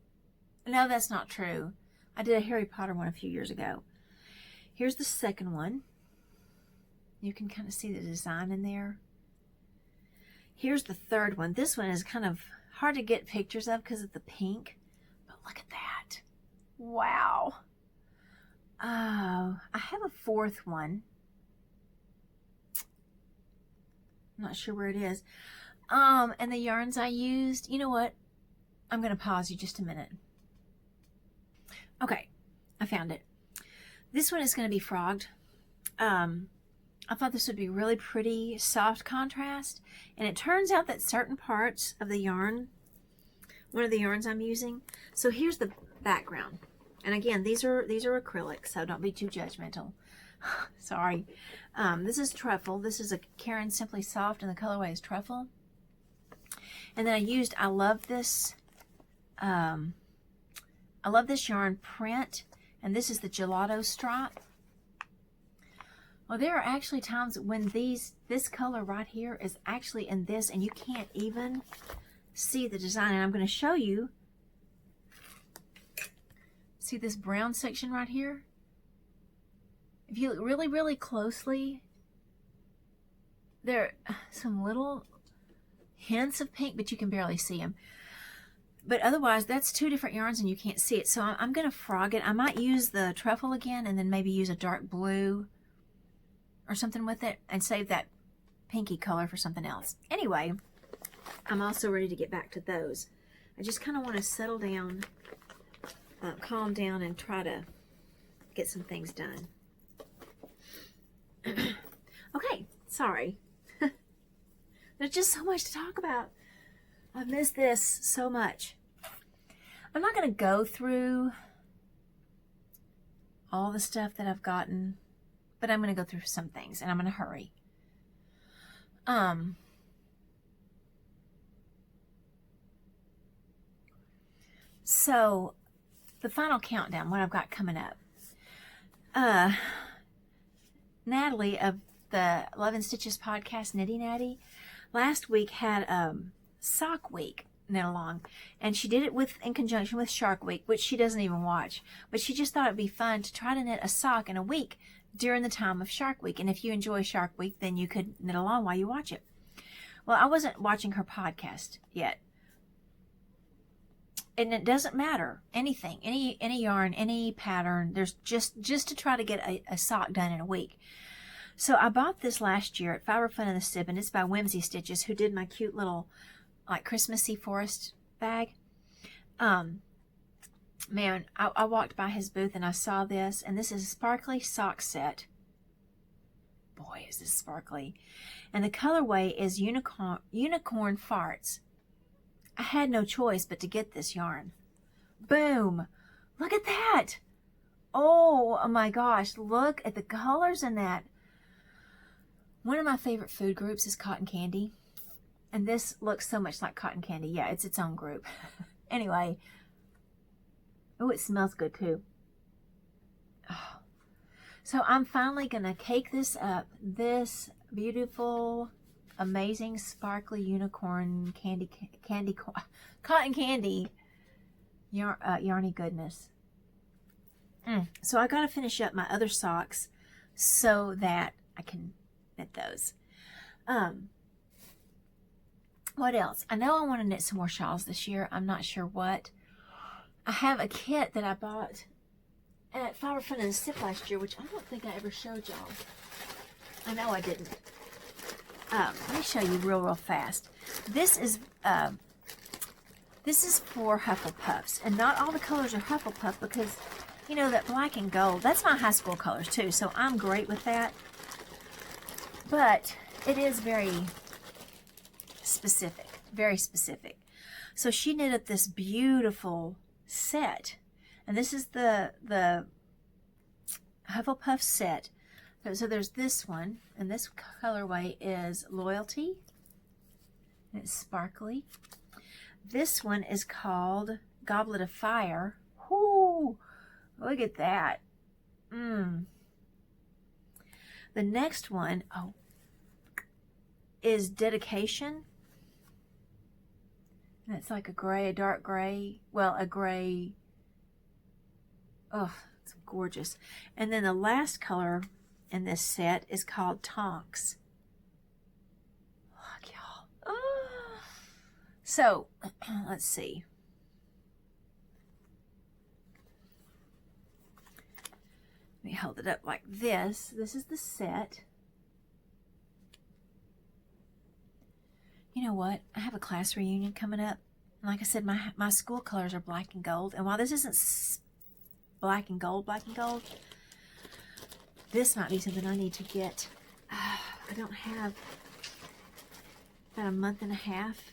no, that's not true. I did a Harry Potter one a few years ago. Here's the second one. You can kind of see the design in there. Here's the third one. This one is kind of hard to get pictures of because of the pink. But look at that. Wow. Oh, I have a fourth one. I'm not sure where it is. And the yarns I used, you know what? I'm going to pause you just a minute. Okay, I found it. This one is going to be frogged. I thought this would be really pretty, soft contrast. And it turns out that certain parts of the yarn, one of the yarns I'm using. So here's the background. And again, these are acrylic, so don't be too judgmental. Sorry. This is truffle. This is a Karen Simply Soft, and the colorway is truffle. And then I love this yarn print, and this is the gelato stripe. Well, there are actually times when this color right here is actually in this, and you can't even see the design. And I'm going to show you. See this brown section right here? If you look really, really closely, there are some little hints of pink, but you can barely see them. But otherwise, that's two different yarns and you can't see it. So I'm going to frog it. I might use the truffle again and then maybe use a dark blue or something with it and save that pinky color for something else. Anyway, I'm also ready to get back to those. I just kind of want to settle down, calm down, and try to get some things done. Okay, sorry. There's just so much to talk about. I've missed this so much. I'm not going to go through all the stuff that I've gotten, but I'm going to go through some things, and I'm going to hurry. So, the final countdown, what I've got coming up. Natalie of the Love and Stitches podcast, Knitty Natty, last week had Sock Week knit along, and she did it in conjunction with Shark Week, which she doesn't even watch, but she just thought it'd be fun to try to knit a sock in a week during the time of Shark Week. And if you enjoy Shark Week, then you could knit along while you watch it. Well, I wasn't watching her podcast yet, and it doesn't matter anything, any yarn, any pattern. There's just to try to get a sock done in a week. So I bought this last year at Fiber Fun and the Sip, and it's by Whimsy Stitches, who did my cute little like Christmassy forest bag. Man, I walked by his booth and I saw this, and this is a sparkly sock set. Boy, is this sparkly. And the colorway is unicorn farts. I had no choice but to get this yarn. Boom! Look at that! Oh my gosh, look at the colors in that. One of my favorite food groups is cotton candy. And this looks so much like cotton candy. Yeah, it's its own group. Anyway. Oh, it smells good too. Oh. So I'm finally going to cake this up. This beautiful, amazing, sparkly unicorn cotton candy yarny goodness. So I got to finish up my other socks so that I can knit those. What else? I know I want to knit some more shawls this year. I'm not sure what. I have a kit that I bought at Fiber Fun and the Sip last year, which I don't think I ever showed y'all. I know I didn't. Let me show you real fast. This is for Hufflepuffs, and not all the colors are Hufflepuff because, you know, that black and gold, that's my high school colors too, so I'm great with that. But it is very specific, very specific. So she knit up this beautiful set, and this is the Hufflepuff set. So there's this one, and this colorway is Loyalty, It's sparkly. This one is called Goblet of Fire. Whoo! Look at that. The next one, is Dedication. And it's like a gray, a dark gray. Well, a gray. Oh, it's gorgeous. And then the last color in this set is called Tonks. Look, y'all. Oh. So, let's see. Let me hold it up like this. This is the set. You know what? I have a class reunion coming up. Like I said, my school colors are black and gold. And while this isn't black and gold, this might be something I need to get. I don't have about a month and a half.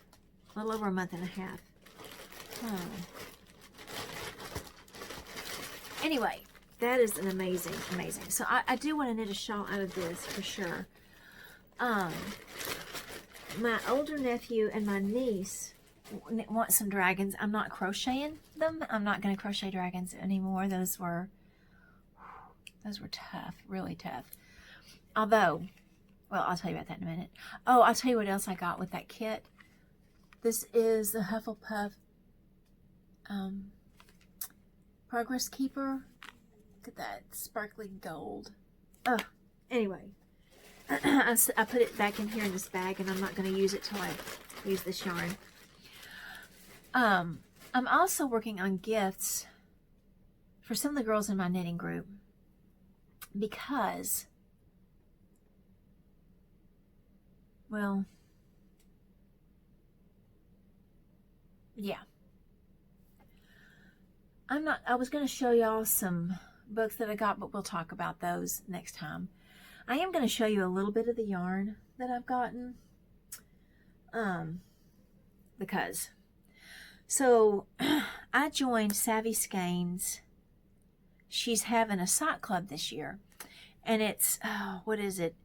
A little over a month and a half. Anyway, that is an amazing. So I do want to knit a shawl out of this for sure. My older nephew and my niece want some dragons. I'm not crocheting them. I'm not going to crochet dragons anymore. Those were tough, really tough. Although, well, I'll tell you about that in a minute. Oh, I'll tell you what else I got with that kit. This is the Hufflepuff Progress Keeper. Look at that sparkly gold. Oh, anyway. I put it back in here in this bag, and I'm not going to use it till I use this yarn. I'm also working on gifts for some of the girls in my knitting group because, well, yeah. I was going to show y'all some books that I got, but we'll talk about those next time. I am going to show you a little bit of the yarn that I've gotten. Because. So, I joined Savvy Skeins. She's having a sock club this year. And it's, what is it?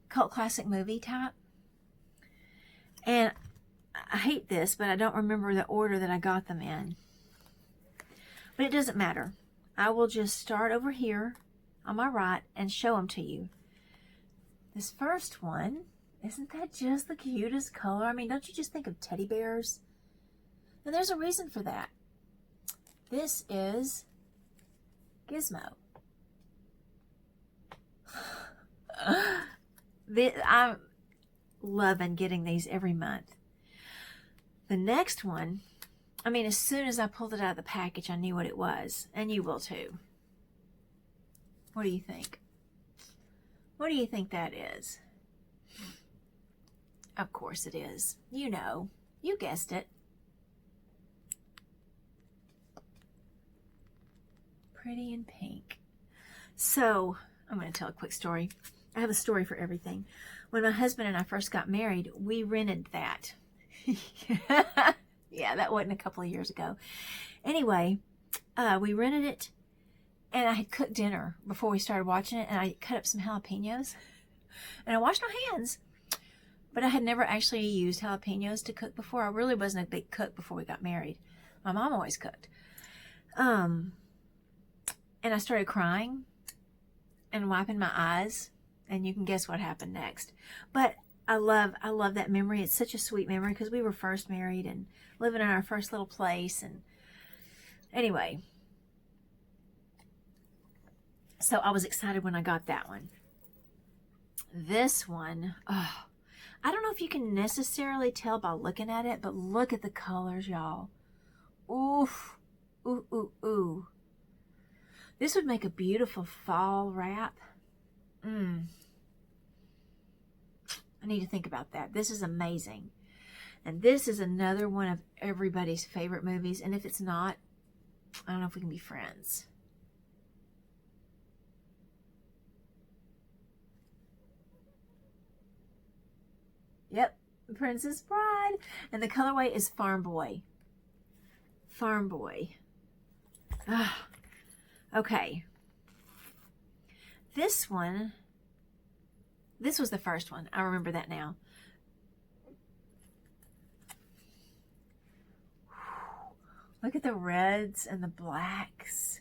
Cult classic movie type. And I hate this, but I don't remember the order that I got them in. But it doesn't matter. I will just start over here on my right and show them to you. This first one, isn't that just the cutest color? I mean, don't you just think of teddy bears? And there's a reason for that. This is Gizmo. I'm loving getting these every month. The next one, I mean, as soon as I pulled it out of the package, I knew what it was. And you will too. What do you think? What do you think that is? Of course it is. You know. You guessed it. Pretty in pink. So, I'm going to tell a quick story. I have a story for everything. When my husband and I first got married, we rented that. Yeah, that wasn't a couple of years ago. Anyway, we rented it, and I had cooked dinner before we started watching it, and I cut up some jalapenos, and I washed my hands. But I had never actually used jalapenos to cook before. I really wasn't a big cook before we got married. My mom always cooked. And I started crying and wiping my eyes, and you can guess what happened next. But I love that memory. It's such a sweet memory because we were first married and living in our first little place. And anyway, so I was excited when I got that one. This one, oh, I don't know if you can necessarily tell by looking at it, but look at the colors, y'all. Oof, ooh, ooh, ooh. This would make a beautiful fall wrap. I need to think about that. This is amazing. And this is another one of everybody's favorite movies. And if it's not, I don't know if we can be friends. Yep, Princess Bride. And the colorway is Farm Boy. Farm Boy. Okay. This one This was the first one. I remember that now. Look at the reds and the blacks.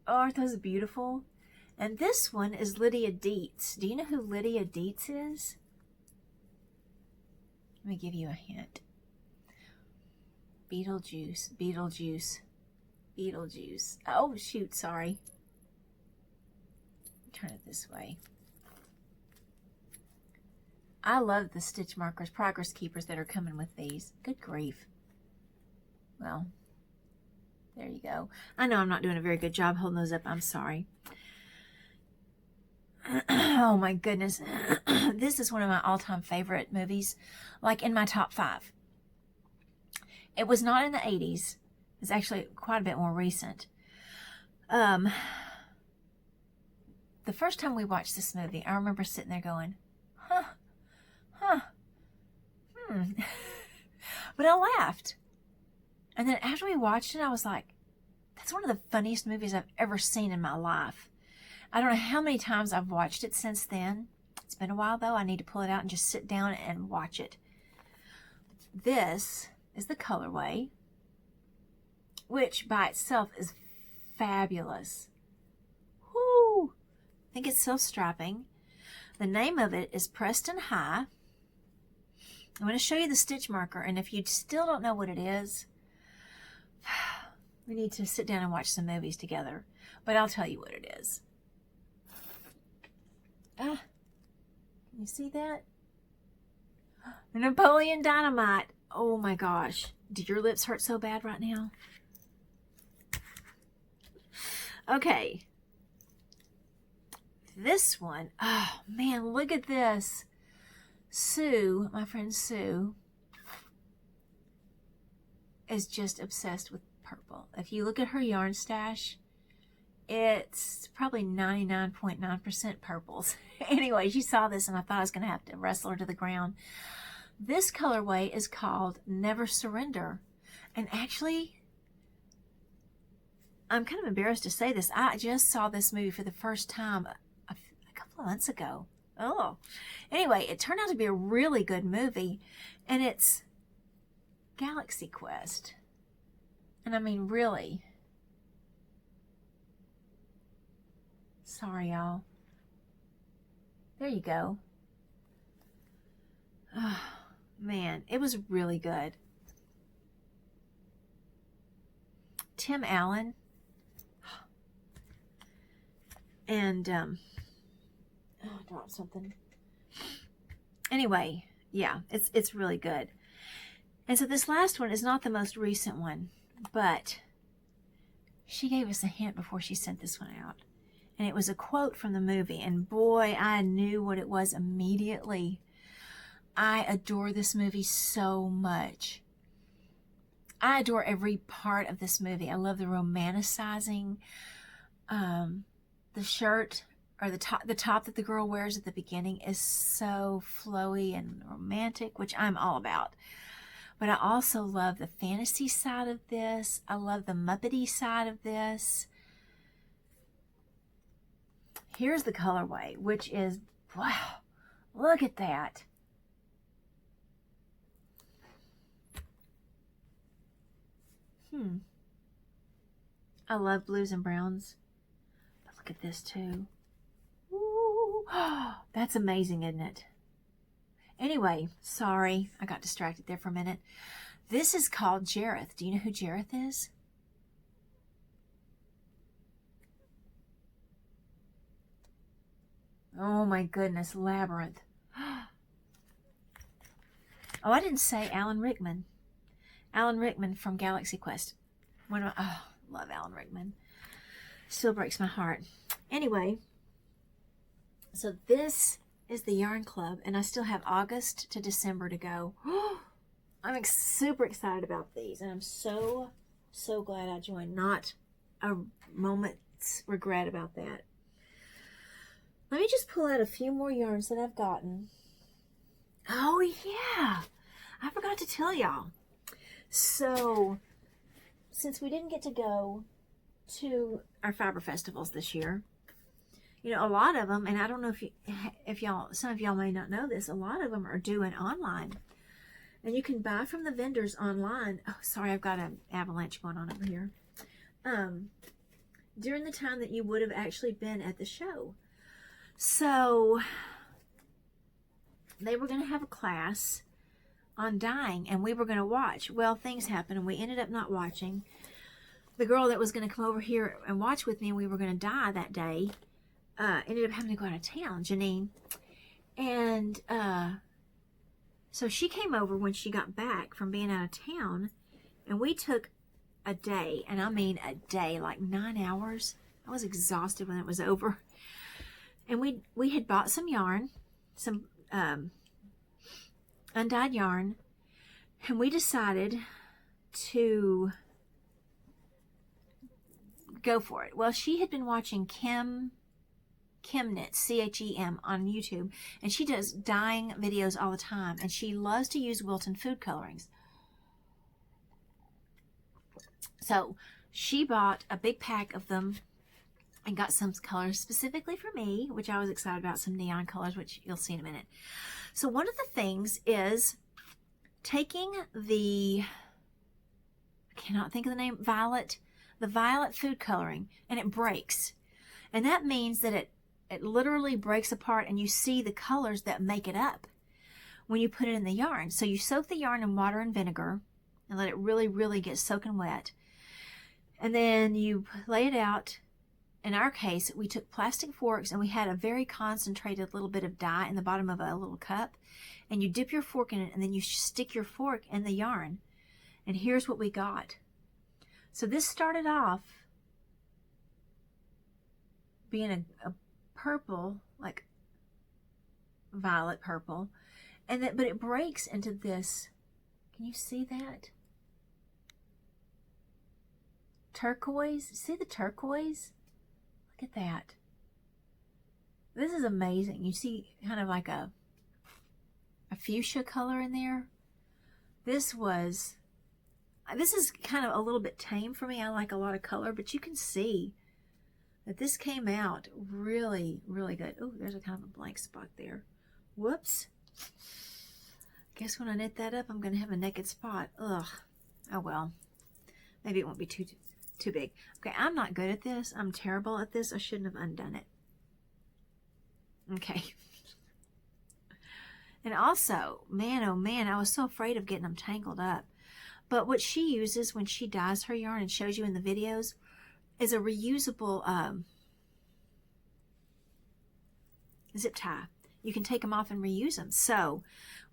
Oh, aren't those beautiful? And this one is Lydia Dietz. Do you know who Lydia Dietz is? Let me give you a hint. Beetlejuice, Beetlejuice, Beetlejuice. Oh, shoot, sorry. Turn it this way. I love the stitch markers, progress keepers that are coming with these. Good grief. Well, there you go. I know I'm not doing a very good job holding those up. I'm sorry. Oh my goodness. This is one of my all-time favorite movies, like in my top 5. It was not in the 80s. It's actually quite a bit more recent. The first time we watched this movie, I remember sitting there going, but I laughed. And then after we watched it, I was like, that's one of the funniest movies I've ever seen in my life. I don't know how many times I've watched it since then. It's been a while, though. I need to pull it out and just sit down and watch it. This is the colorway, which by itself is fabulous. Woo! I think it's self-strapping. The name of it is Preston High. I'm going to show you the stitch marker, and if you still don't know what it is, we need to sit down and watch some movies together. But I'll tell you what it is. Can you see that? Napoleon Dynamite. Oh my gosh. Do your lips hurt so bad right now? Okay. This one. Oh man, look at this. Sue, my friend Sue, is just obsessed with purple. If you look at her yarn stash, it's probably 99.9% purples. Anyway, she saw this and I thought I was going to have to wrestle her to the ground. This colorway is called Never Surrender. And actually, I'm kind of embarrassed to say this. I just saw this movie for the first time a couple of months ago. Oh, anyway, it turned out to be a really good movie, and it's Galaxy Quest. And I mean, really. Sorry, y'all. There you go. Oh, man, it was really good. Tim Allen. And, oh, I dropped something. Anyway, yeah, it's really good. And so this last one is not the most recent one, but she gave us a hint before she sent this one out. And it was a quote from the movie, and boy, I knew what it was immediately. I adore this movie so much. I adore every part of this movie. I love the romanticizing, the shirt or the top that the girl wears at the beginning is so flowy and romantic, which I'm all about. But I also love the fantasy side of this. I love the Muppety side of this. Here's the colorway, which is, wow, look at that. I love blues and browns. But look at this too. Ooh, that's amazing, isn't it? Anyway, sorry, I got distracted there for a minute. This is called Jareth. Do you know who Jareth is? Oh my goodness, Labyrinth. Oh, I didn't say Alan Rickman. Alan Rickman from Galaxy Quest. Love Alan Rickman. Still breaks my heart. Anyway, so this is the Yarn Club, and I still have August to December to go. I'm super excited about these, and I'm so glad I joined. Not a moment's regret about that. Let me just pull out a few more yarns that I've gotten. Oh yeah, I forgot to tell y'all. So, since we didn't get to go to our fiber festivals this year, You know, a lot of them, and I don't know if y'all, some of y'all may not know this, a lot of them are doing online. And you can buy from the vendors online. Oh, sorry, I've got an avalanche going on over here. During the time that you would have actually been at the show. So they were going to have a class on dyeing, and we were going to watch. Well, things happened, and we ended up not watching. The girl that was going to come over here and watch with me, and we were going to dye that day, ended up having to go out of town, Janine. And so she came over when she got back from being out of town, and we took a day, and I mean a day, like 9 hours. I was exhausted when it was over. And we had bought some yarn, some undyed yarn, and we decided to go for it. Well, she had been watching Kim Knits, C-H-E-M, on YouTube, and she does dyeing videos all the time, and she loves to use Wilton food colorings. So she bought a big pack of them and got some colors specifically for me, which I was excited about, some neon colors, which you'll see in a minute. So one of the things is taking the, I cannot think of the name, the violet food coloring, and it breaks. And that means that it literally breaks apart, and you see the colors that make it up when you put it in the yarn. So you soak the yarn in water and vinegar and let it really, really get soaking wet. And then you lay it out. In our case, we took plastic forks, and we had a very concentrated little bit of dye in the bottom of a little cup. And you dip your fork in it, and then you stick your fork in the yarn. And here's what we got. So this started off being a purple, like violet purple, but it breaks into this. Can you see that? Turquoise. See the turquoise? Look at that. This is amazing. You see kind of like a fuchsia color in there. This is kind of a little bit tame for me. I like a lot of color, but you can see that this came out really, really good. Oh, there's a kind of a blank spot there. Whoops. Guess when I knit that up, I'm going to have a naked spot. Ugh. Oh, well. Maybe it won't be too big. Okay, I'm not good at this. I'm terrible at this. I shouldn't have undone it. Okay. And also, man, oh man, I was so afraid of getting them tangled up. But what she uses when she dyes her yarn and shows you in the videos is a reusable zip tie. You can take them off and reuse them. So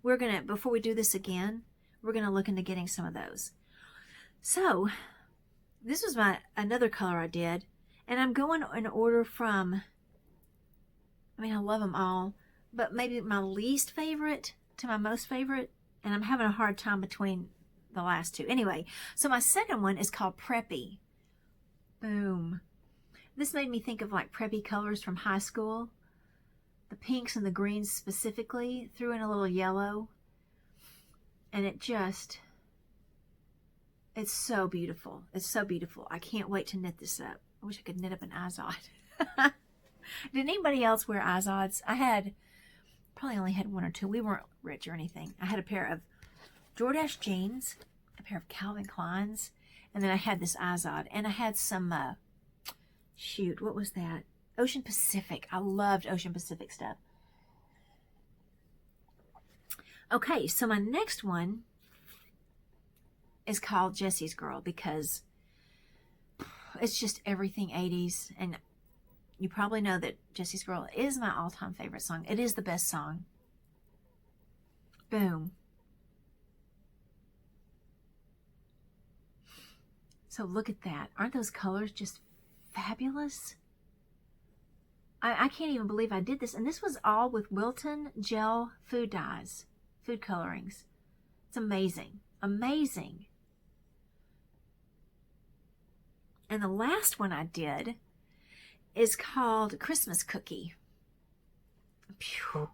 we're going to, before we do this again, we're going to look into getting some of those. So this was another color I did. And I'm going in order from, I mean, I love them all, but maybe my least favorite to my most favorite. And I'm having a hard time between the last two. Anyway, so my second one is called Preppy. Boom. This made me think of like preppy colors from high school. The pinks and the greens specifically. Threw in a little yellow. And it's so beautiful. It's so beautiful. I can't wait to knit this up. I wish I could knit up an Izod. Did anybody else wear Izods? Probably only had one or two. We weren't rich or anything. I had a pair of Jordache jeans, a pair of Calvin Kleins, and then I had this Izod. And I had some, shoot, what was that? Ocean Pacific. I loved Ocean Pacific stuff. Okay, so my next one is called Jesse's Girl because it's just everything 80s. And you probably know that Jesse's Girl is my all-time favorite song. It is the best song. Boom. So look at that. Aren't those colors just fabulous? I can't even believe I did this. And this was all with Wilton gel food dyes, food colorings. It's amazing. Amazing. And the last one I did is called Christmas Cookie. Phew.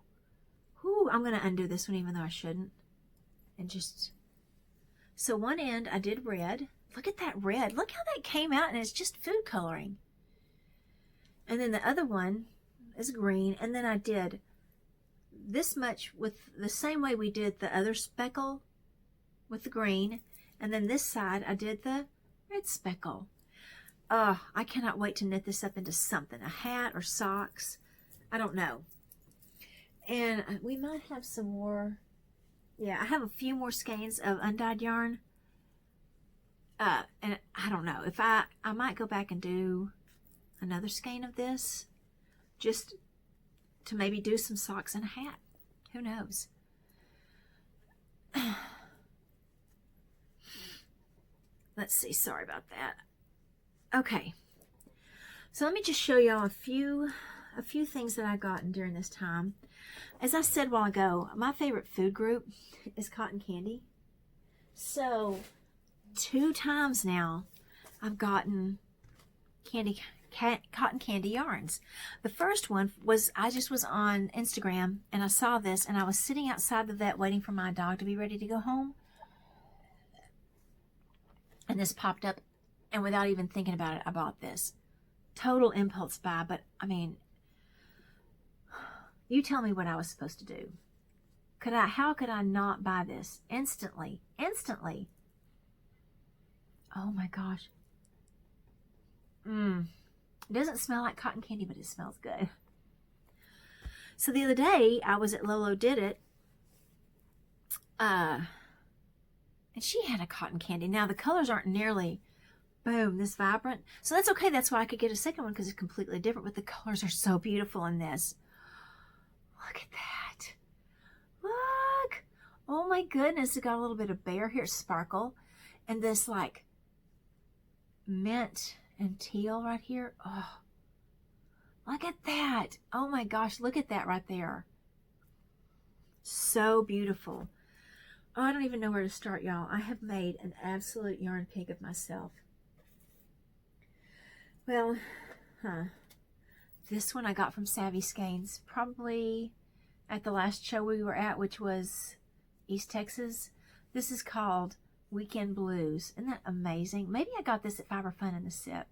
Whew, I'm going to undo this one even though I shouldn't. And just... So one end I did red. Look at that red. Look how that came out, and it's just food coloring. And then the other one, is green, and then I did this much with the same way we did the other speckle with the green, and then this side I did the red speckle. I cannot wait to knit this up into something, a hat or socks. I don't know. And we might have some more. Yeah, I have a few more skeins of undyed yarn. And I don't know if I might go back and do another skein of this, just to maybe do some socks and a hat. Who knows? Let's see. Sorry about that. Okay. So let me just show y'all a few things that I've gotten during this time. As I said a while ago, my favorite food group is cotton candy. So 2 times now I've gotten cotton candy yarns. The first one was, I just was on Instagram and I saw this, and I was sitting outside the vet waiting for my dog to be ready to go home, and this popped up, and without even thinking about it, I bought this. Total impulse buy, but I mean, you tell me what I was supposed to do. How could I not buy this instantly? Oh my gosh. It doesn't smell like cotton candy, but it smells good. So the other day, I was at Lolo Did It, and she had a cotton candy. Now, the colors aren't nearly, boom, this vibrant. So that's okay. That's why I could get a second one, because it's completely different, but the colors are so beautiful in this. Look at that. Look. Oh my goodness. It got a little bit of bear here, sparkle, and this like mint and teal right here. Oh, look at that. Oh my gosh, look at that right there. So beautiful. Oh, I don't even know where to start, y'all. I have made an absolute yarn pig of myself. Well, this one I got from Savvy Skeins, probably at the last show we were at, which was East Texas. This is called Weekend Blues. Isn't that amazing? Maybe I got this at Fiber Fun in the SIP,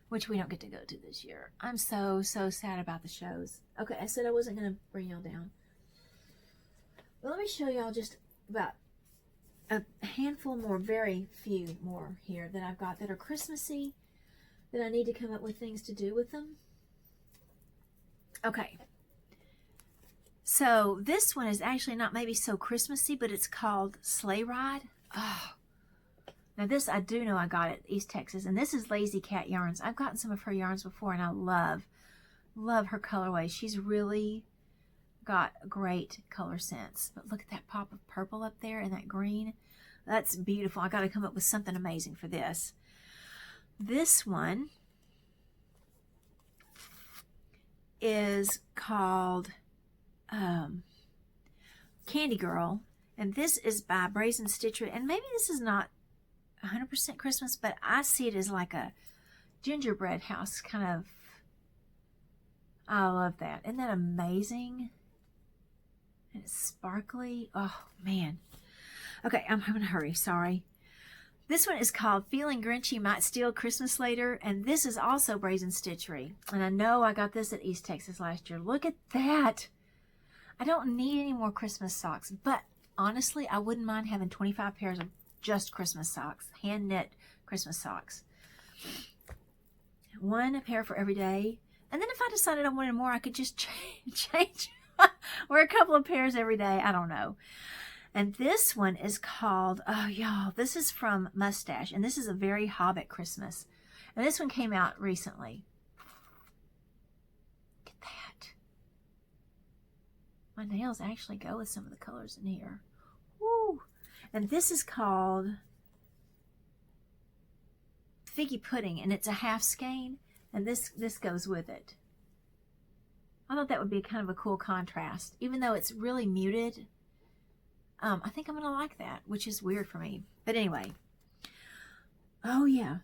which we don't get to go to this year. I'm so sad about the shows. Okay, I said I wasn't going to bring y'all down. Well, let me show y'all just about a handful more, very few more here that I've got that are Christmassy, that I need to come up with things to do with them. Okay. So this one is actually not maybe so Christmassy, but it's called Sleigh Ride. Oh. Now this I do know I got at East Texas, and this is Lazy Cat Yarns. I've gotten some of her yarns before, and I love her colorway. She's really got a great color sense. But look at that pop of purple up there and that green. That's beautiful. I got to come up with something amazing for this. This one is called Candy Girl, and this is by Brazen Stitchery, and maybe this is not 100% Christmas, but I see it as like a gingerbread house kind of. I love that. Isn't that amazing? And it's sparkly. Oh man. Okay, I'm having a hurry, sorry. This one is called Feeling Grinchy Might Steal Christmas Later, and this is also Brazen Stitchery, and I know I got this at East Texas last year. Look at that. I don't need any more Christmas socks, but honestly, I wouldn't mind having 25 pairs of just Christmas socks, hand knit Christmas socks. One pair for every day, and then if I decided I wanted more, I could just change wear a couple of pairs every day. I don't know. And this one is called, oh y'all, this is from Mustache, and this is a very Hobbit Christmas, and this one came out recently. Look at that. My nails actually go with some of the colors in here. Woo! And this is called Figgy Pudding, and it's a half skein, and this goes with it. I thought that would be kind of a cool contrast, even though it's really muted. I think I'm going to like that, which is weird for me. But anyway. Oh, yeah.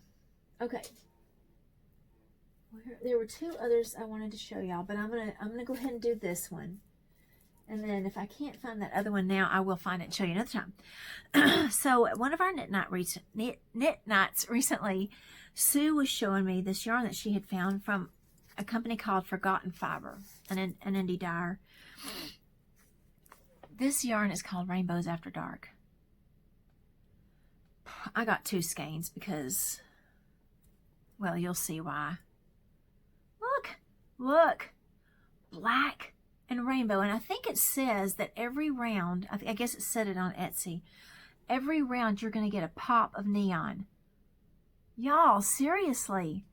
Okay. There were 2 others I wanted to show y'all, but I'm gonna go ahead and do this one. And then if I can't find that other one now, I will find it and show you another time. So at one of our knit nights recently, Sue was showing me this yarn that she had found from a company called Forgotten Fiber, an indie dyer. This yarn is called Rainbows After Dark. I got 2 skeins because, well, you'll see why. Look, black and rainbow. And I think it says that every round, I guess it said it on Etsy, every round you're going to get a pop of neon. Y'all, seriously.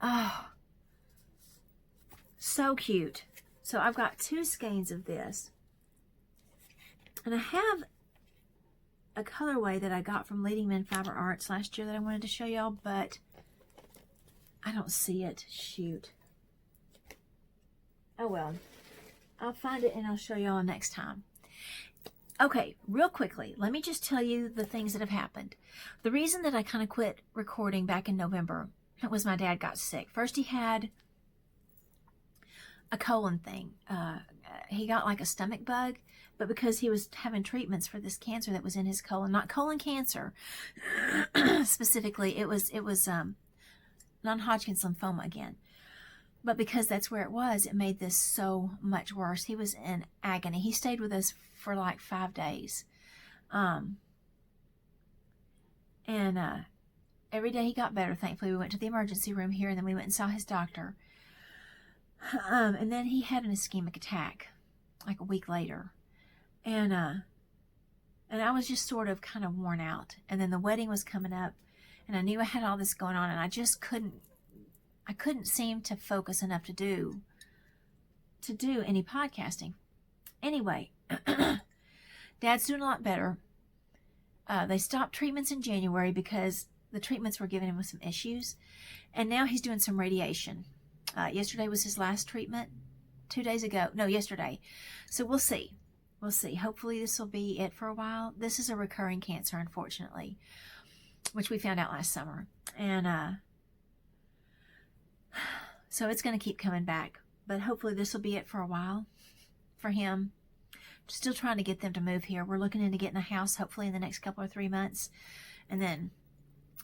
Oh, so cute. So I've got 2 skeins of this. And I have a colorway that I got from Leading Men Fiber Arts last year that I wanted to show y'all, but I don't see it. Shoot. Oh well. I'll find it and I'll show y'all next time. Okay, real quickly, let me just tell you the things that have happened. The reason that I kind of quit recording back in November was my dad got sick. First he had a colon thing. He got like a stomach bug, but because he was having treatments for this cancer that was in his colon, not colon cancer specifically, it was non-Hodgkin's lymphoma again. But because that's where it was, it made this so much worse. He was in agony. He stayed with us for like 5 days. Every day he got better, thankfully. We went to the emergency room here, and then we went and saw his doctor. And then he had an ischemic attack like a week later. And I was just sort of kind of worn out. And then the wedding was coming up, and I knew I had all this going on, and I just couldn't seem to focus enough to do any podcasting. Anyway, Dad's doing a lot better. They stopped treatments in January because the treatments were giving him with some issues. And now he's doing some radiation. Yesterday was his last treatment. 2 days ago. No, yesterday. So we'll see. We'll see. Hopefully this will be it for a while. This is a recurring cancer, unfortunately, which we found out last summer. And so it's going to keep coming back. But hopefully this will be it for a while for him. Still trying to get them to move here. We're looking into getting a house hopefully in the next couple or 3 months. And then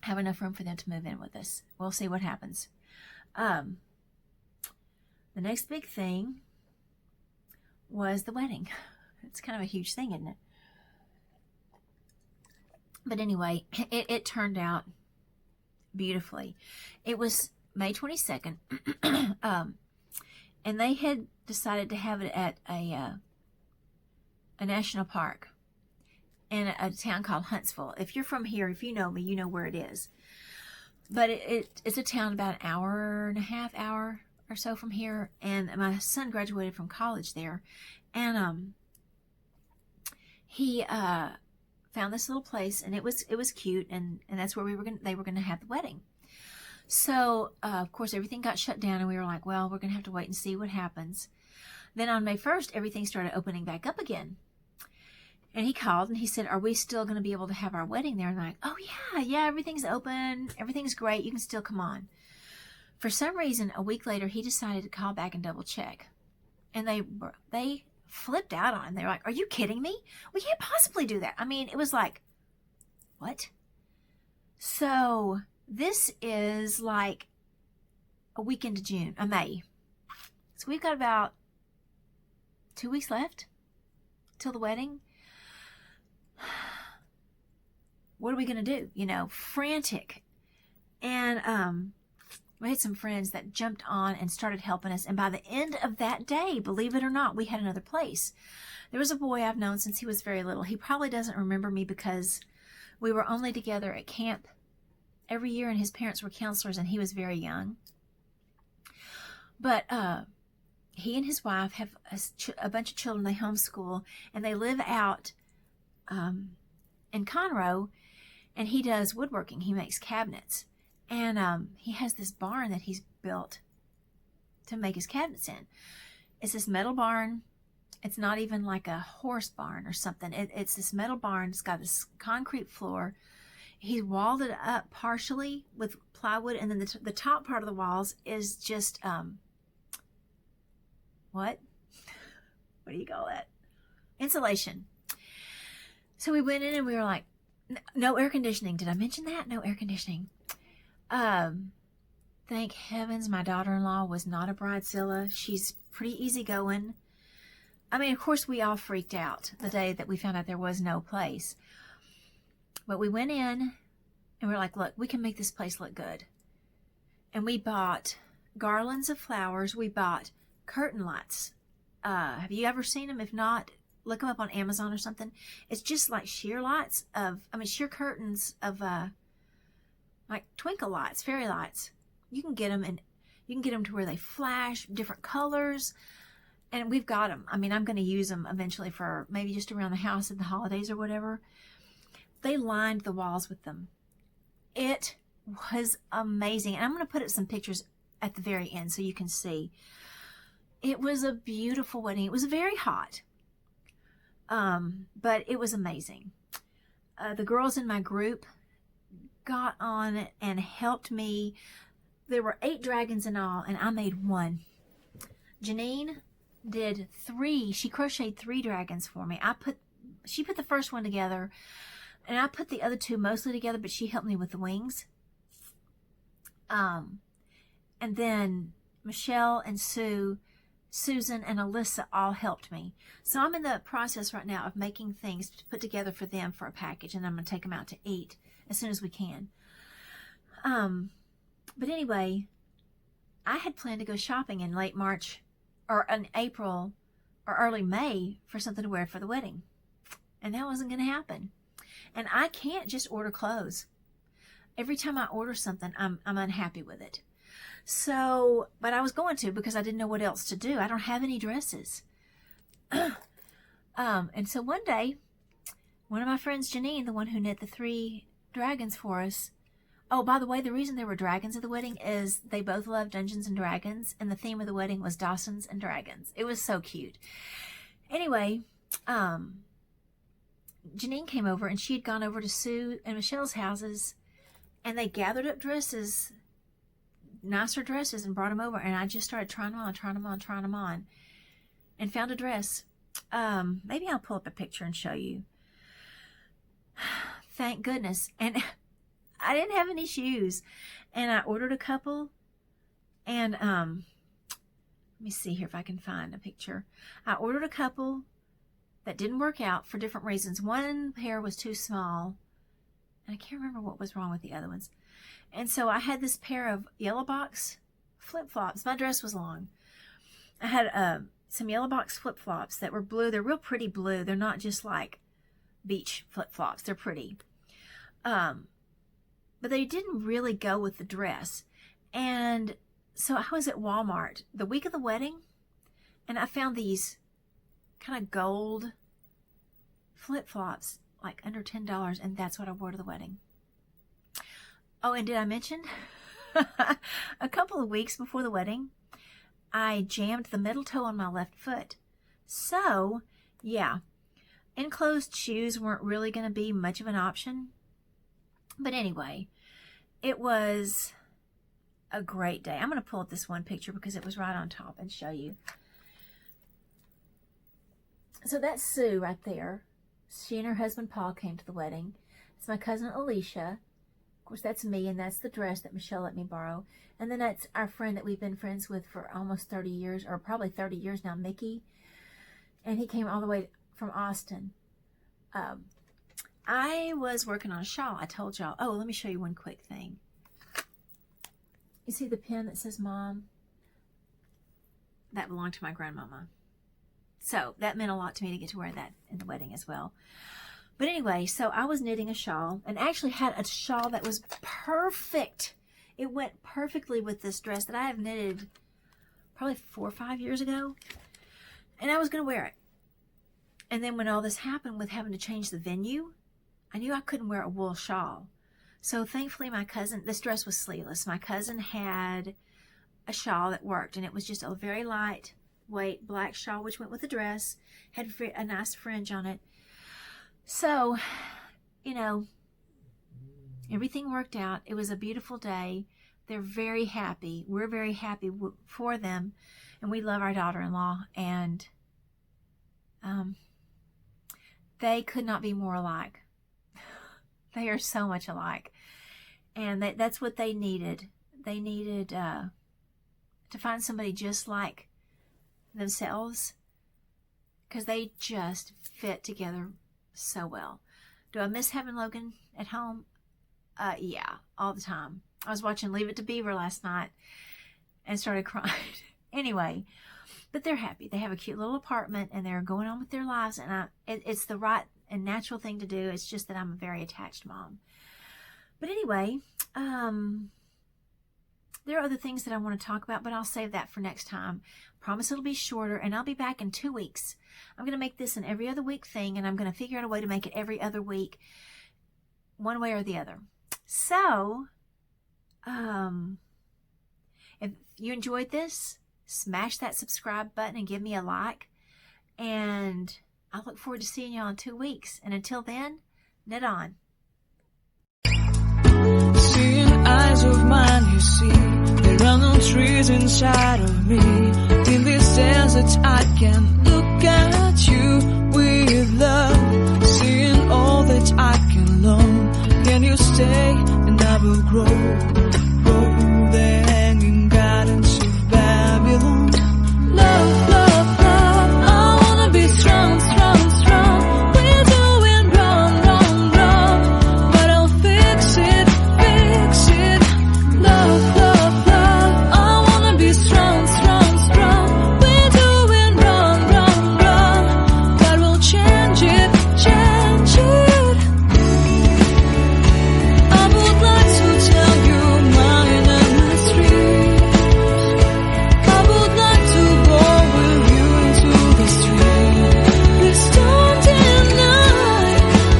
have enough room for them to move in with us. We'll see what happens. The next big thing was the wedding. It's kind of a huge thing, isn't it? But anyway, it turned out beautifully. It was May 22nd, and they had decided to have it at a national park in a town called Huntsville. If you're from here, if you know me, you know where it is. But it's a town about an hour and a half, hour or so from here, and my son graduated from college there, and he found this little place, and it was cute, and that's where they were gonna have the wedding. So of course everything got shut down, and we were like, well, we're gonna have to wait and see what happens. Then on May 1st, everything started opening back up again. And he called and he said, are we still going to be able to have our wedding there? And I'm like, oh yeah, everything's open. Everything's great. You can still come on. For some reason, a week later, he decided to call back and double check. And they flipped out on him. They were like, are you kidding me? We can't possibly do that. I mean, it was like, what? So this is like a week into May. So we've got about 2 weeks left till the wedding. What are we going to do? You know, frantic. And we had some friends that jumped on and started helping us. And by the end of that day, believe it or not, we had another place. There was a boy I've known since he was very little. He probably doesn't remember me because we were only together at camp every year, and his parents were counselors, and he was very young. But he and his wife have a bunch of children. They homeschool, and they live out in Conroe, and he does woodworking. He makes cabinets, and he has this barn that he's built to make his cabinets in. It's this metal barn. It's not even like a horse barn or something. It's this metal barn. It's got this concrete floor. He's walled it up partially with plywood, and then the top part of the walls is just what do you call that? Insulation. So we went in and we were like, no air conditioning. Did I mention that? No air conditioning. Thank heavens my daughter-in-law was not a bridezilla. She's pretty easygoing. I mean, of course, we all freaked out the day that we found out there was no place. But we went in and we're like, look, we can make this place look good. And we bought garlands of flowers. We bought curtain lights. Have you ever seen them? If not, look them up on Amazon or something. It's just like sheer curtains of like twinkle lights, fairy lights. You can get them, and you can get them to where they flash different colors. And we've got them. I mean, I'm going to use them eventually for maybe just around the house at the holidays or whatever. They lined the walls with them. It was amazing. And I'm going to put up some pictures at the very end so you can see. It was a beautiful wedding. It was very hot, but it was amazing. The girls in my group got on and helped me. There were 8 dragons in all, and I made 1. Janine did 3. She crocheted 3 dragons for me. She put the first one together, and I put the other 2 mostly together, but she helped me with the wings. And then Michelle and Susan and Alyssa all helped me. So I'm in the process right now of making things to put together for them for a package, and I'm going to take them out to eat as soon as we can. But anyway, I had planned to go shopping in late March or in April or early May for something to wear for the wedding. And that wasn't going to happen. And I can't just order clothes. Every time I order something, I'm unhappy with it. So, but I was going to because I didn't know what else to do. I don't have any dresses. And so one day, one of my friends, Janine, the one who knit the 3 dragons for us. Oh, by the way, the reason there were dragons at the wedding is they both love Dungeons and Dragons, and the theme of the wedding was Dawsons and Dragons. It was so cute. Anyway, Janine came over, and she had gone over to Sue and Michelle's houses, and they gathered up dresses, nicer dresses, and brought them over, and I just started trying them on, and found a dress. Maybe I'll pull up a picture and show you. Thank goodness. And I didn't have any shoes, and I ordered a couple, and let me see here if I can find a picture. I ordered a couple that didn't work out for different reasons. One pair was too small, and I can't remember what was wrong with the other ones. And so I had this pair of yellow box flip-flops. My dress was long. I had some yellow box flip-flops that were blue. They're real pretty blue. They're not just like beach flip-flops. They're pretty. But they didn't really go with the dress. And so I was at Walmart the week of the wedding, and I found these kind of gold flip-flops, like under $10, and that's what I wore to the wedding. Oh, and did I mention a couple of weeks before the wedding, I jammed the middle toe on my left foot. So, yeah, enclosed shoes weren't really going to be much of an option. But anyway, it was a great day. I'm going to pull up this one picture because it was right on top and show you. So that's Sue right there. She and her husband Paul came to the wedding. It's my cousin Alicia. Of course, that's me, and that's the dress that Michelle let me borrow. And then that's our friend that we've been friends with for almost 30 years, or probably 30 years now, Mickey. And he came all the way from Austin. I was working on a shawl. I told y'all. Oh, let me show you one quick thing. You see the pin that says Mom? That belonged to my grandmama. So that meant a lot to me to get to wear that in the wedding as well. But anyway, so I was knitting a shawl, and actually had a shawl that was perfect. It went perfectly with this dress that I have knitted probably 4 or 5 years ago. And I was going to wear it. And then when all this happened with having to change the venue, I knew I couldn't wear a wool shawl. So thankfully my cousin, this dress was sleeveless. My cousin had a shawl that worked, and it was just a very lightweight black shawl, which went with the dress, had a nice fringe on it. So, you know, everything worked out. It was a beautiful day. They're very happy. We're very happy for them, and we love our daughter-in-law, and they could not be more alike. They are so much alike, and that's what they needed. they needed to find somebody just like themselves, because they just fit together so well. Do I miss having Logan at home? Yeah, all the time. I was watching Leave It to Beaver last night and started crying. Anyway, but they're happy. They have a cute little apartment and they're going on with their lives, and it's the right and natural thing to do. It's just that I'm a very attached mom. But anyway, there are other things that I want to talk about, but I'll save that for next time. Promise it'll be shorter, and I'll be back in 2 weeks. I'm going to make this an every other week thing, and I'm going to figure out a way to make it every other week, one way or the other. So, if you enjoyed this, smash that subscribe button and give me a like. And I look forward to seeing you all in 2 weeks. And until then, knit on. Seeing eyes of mine, you see, there are no trees inside of me. In this desert, I can look at you with love. Seeing all that I can learn. Can you stay and I will grow the hanging gardens of Babylon. Love, love, love, I wanna be strong, strong, strong. We're doing wrong, wrong, wrong, but I'll fix it, fix it. Love, love, love, I wanna be strong, strong, strong. We're doing wrong, wrong, wrong, but we'll change it, change it. I would like to tell you my inner street. I would like to go with you into the street. Please don't deny,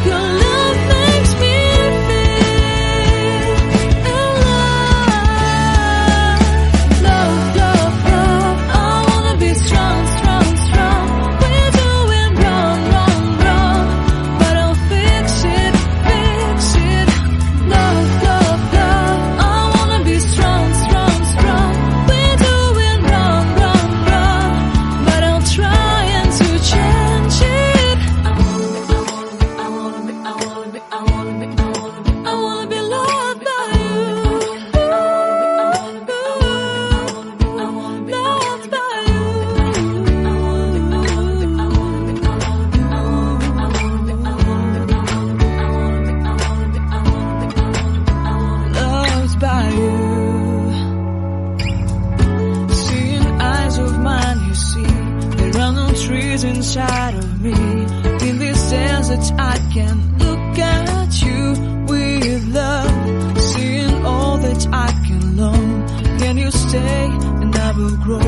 your love makes me feel alive. Love, love, love, I wanna be strong, strong, strong. We're doing wrong, wrong, wrong, but I'll fix it, fix it. Love, love, love, I wanna be strong, strong, strong. We're doing wrong, wrong, wrong, but I'll try and to change it. I wanna be loved by you. Loved by you. Loved by you. Seeing eyes of mine, you see, there are no trees inside of me. In this desert, I can look at you with love. Seeing all that I can learn. Can you stay and I will grow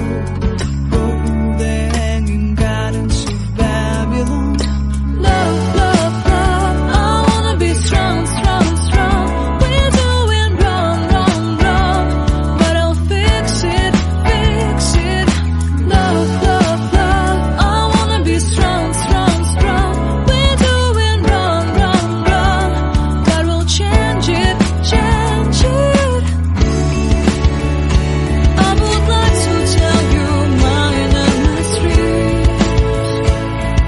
the hanging gardens of Babylon. Love, love, love, I wanna be strong, strong, strong. We're doing wrong, wrong, wrong, but I'll fix it, fix it. Love, love, love, I wanna be strong, strong, strong. We're doing wrong, wrong, wrong, but we'll change it, change it. I would like to tell you my inner street.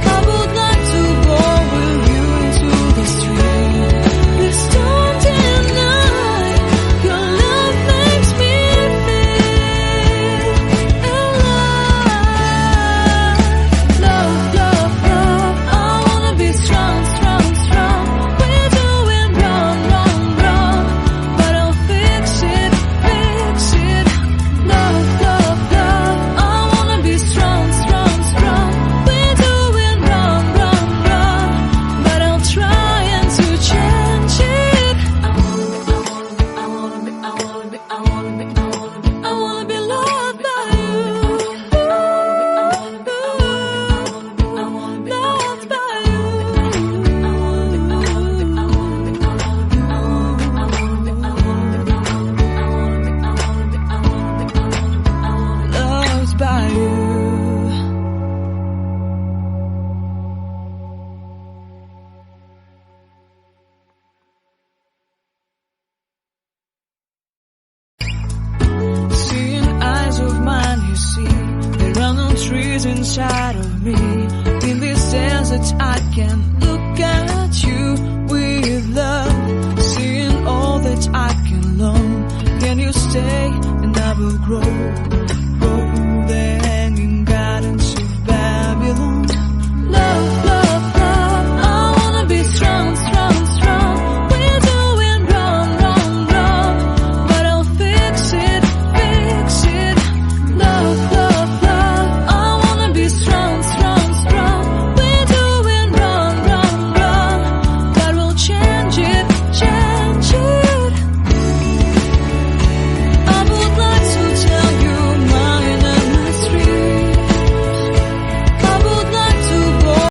I would like to go with you into the street. Please don't deny, your love makes me feel alive. Love, love, love, I wanna be strong, strong, strong. We're doing wrong, wrong, wrong, but I'll fix it, fix it. Love, love, love, I wanna be strong, strong, strong. We're doing wrong, wrong, wrong, but I'll try and to change it. I wanna be loved by you. Loved by you. Loved by you. Seeing eyes of mine, you see, there are no trees inside of me. In this desert, I can look at you with love. Seeing all that I can learn. Can you stay stay and I will grow.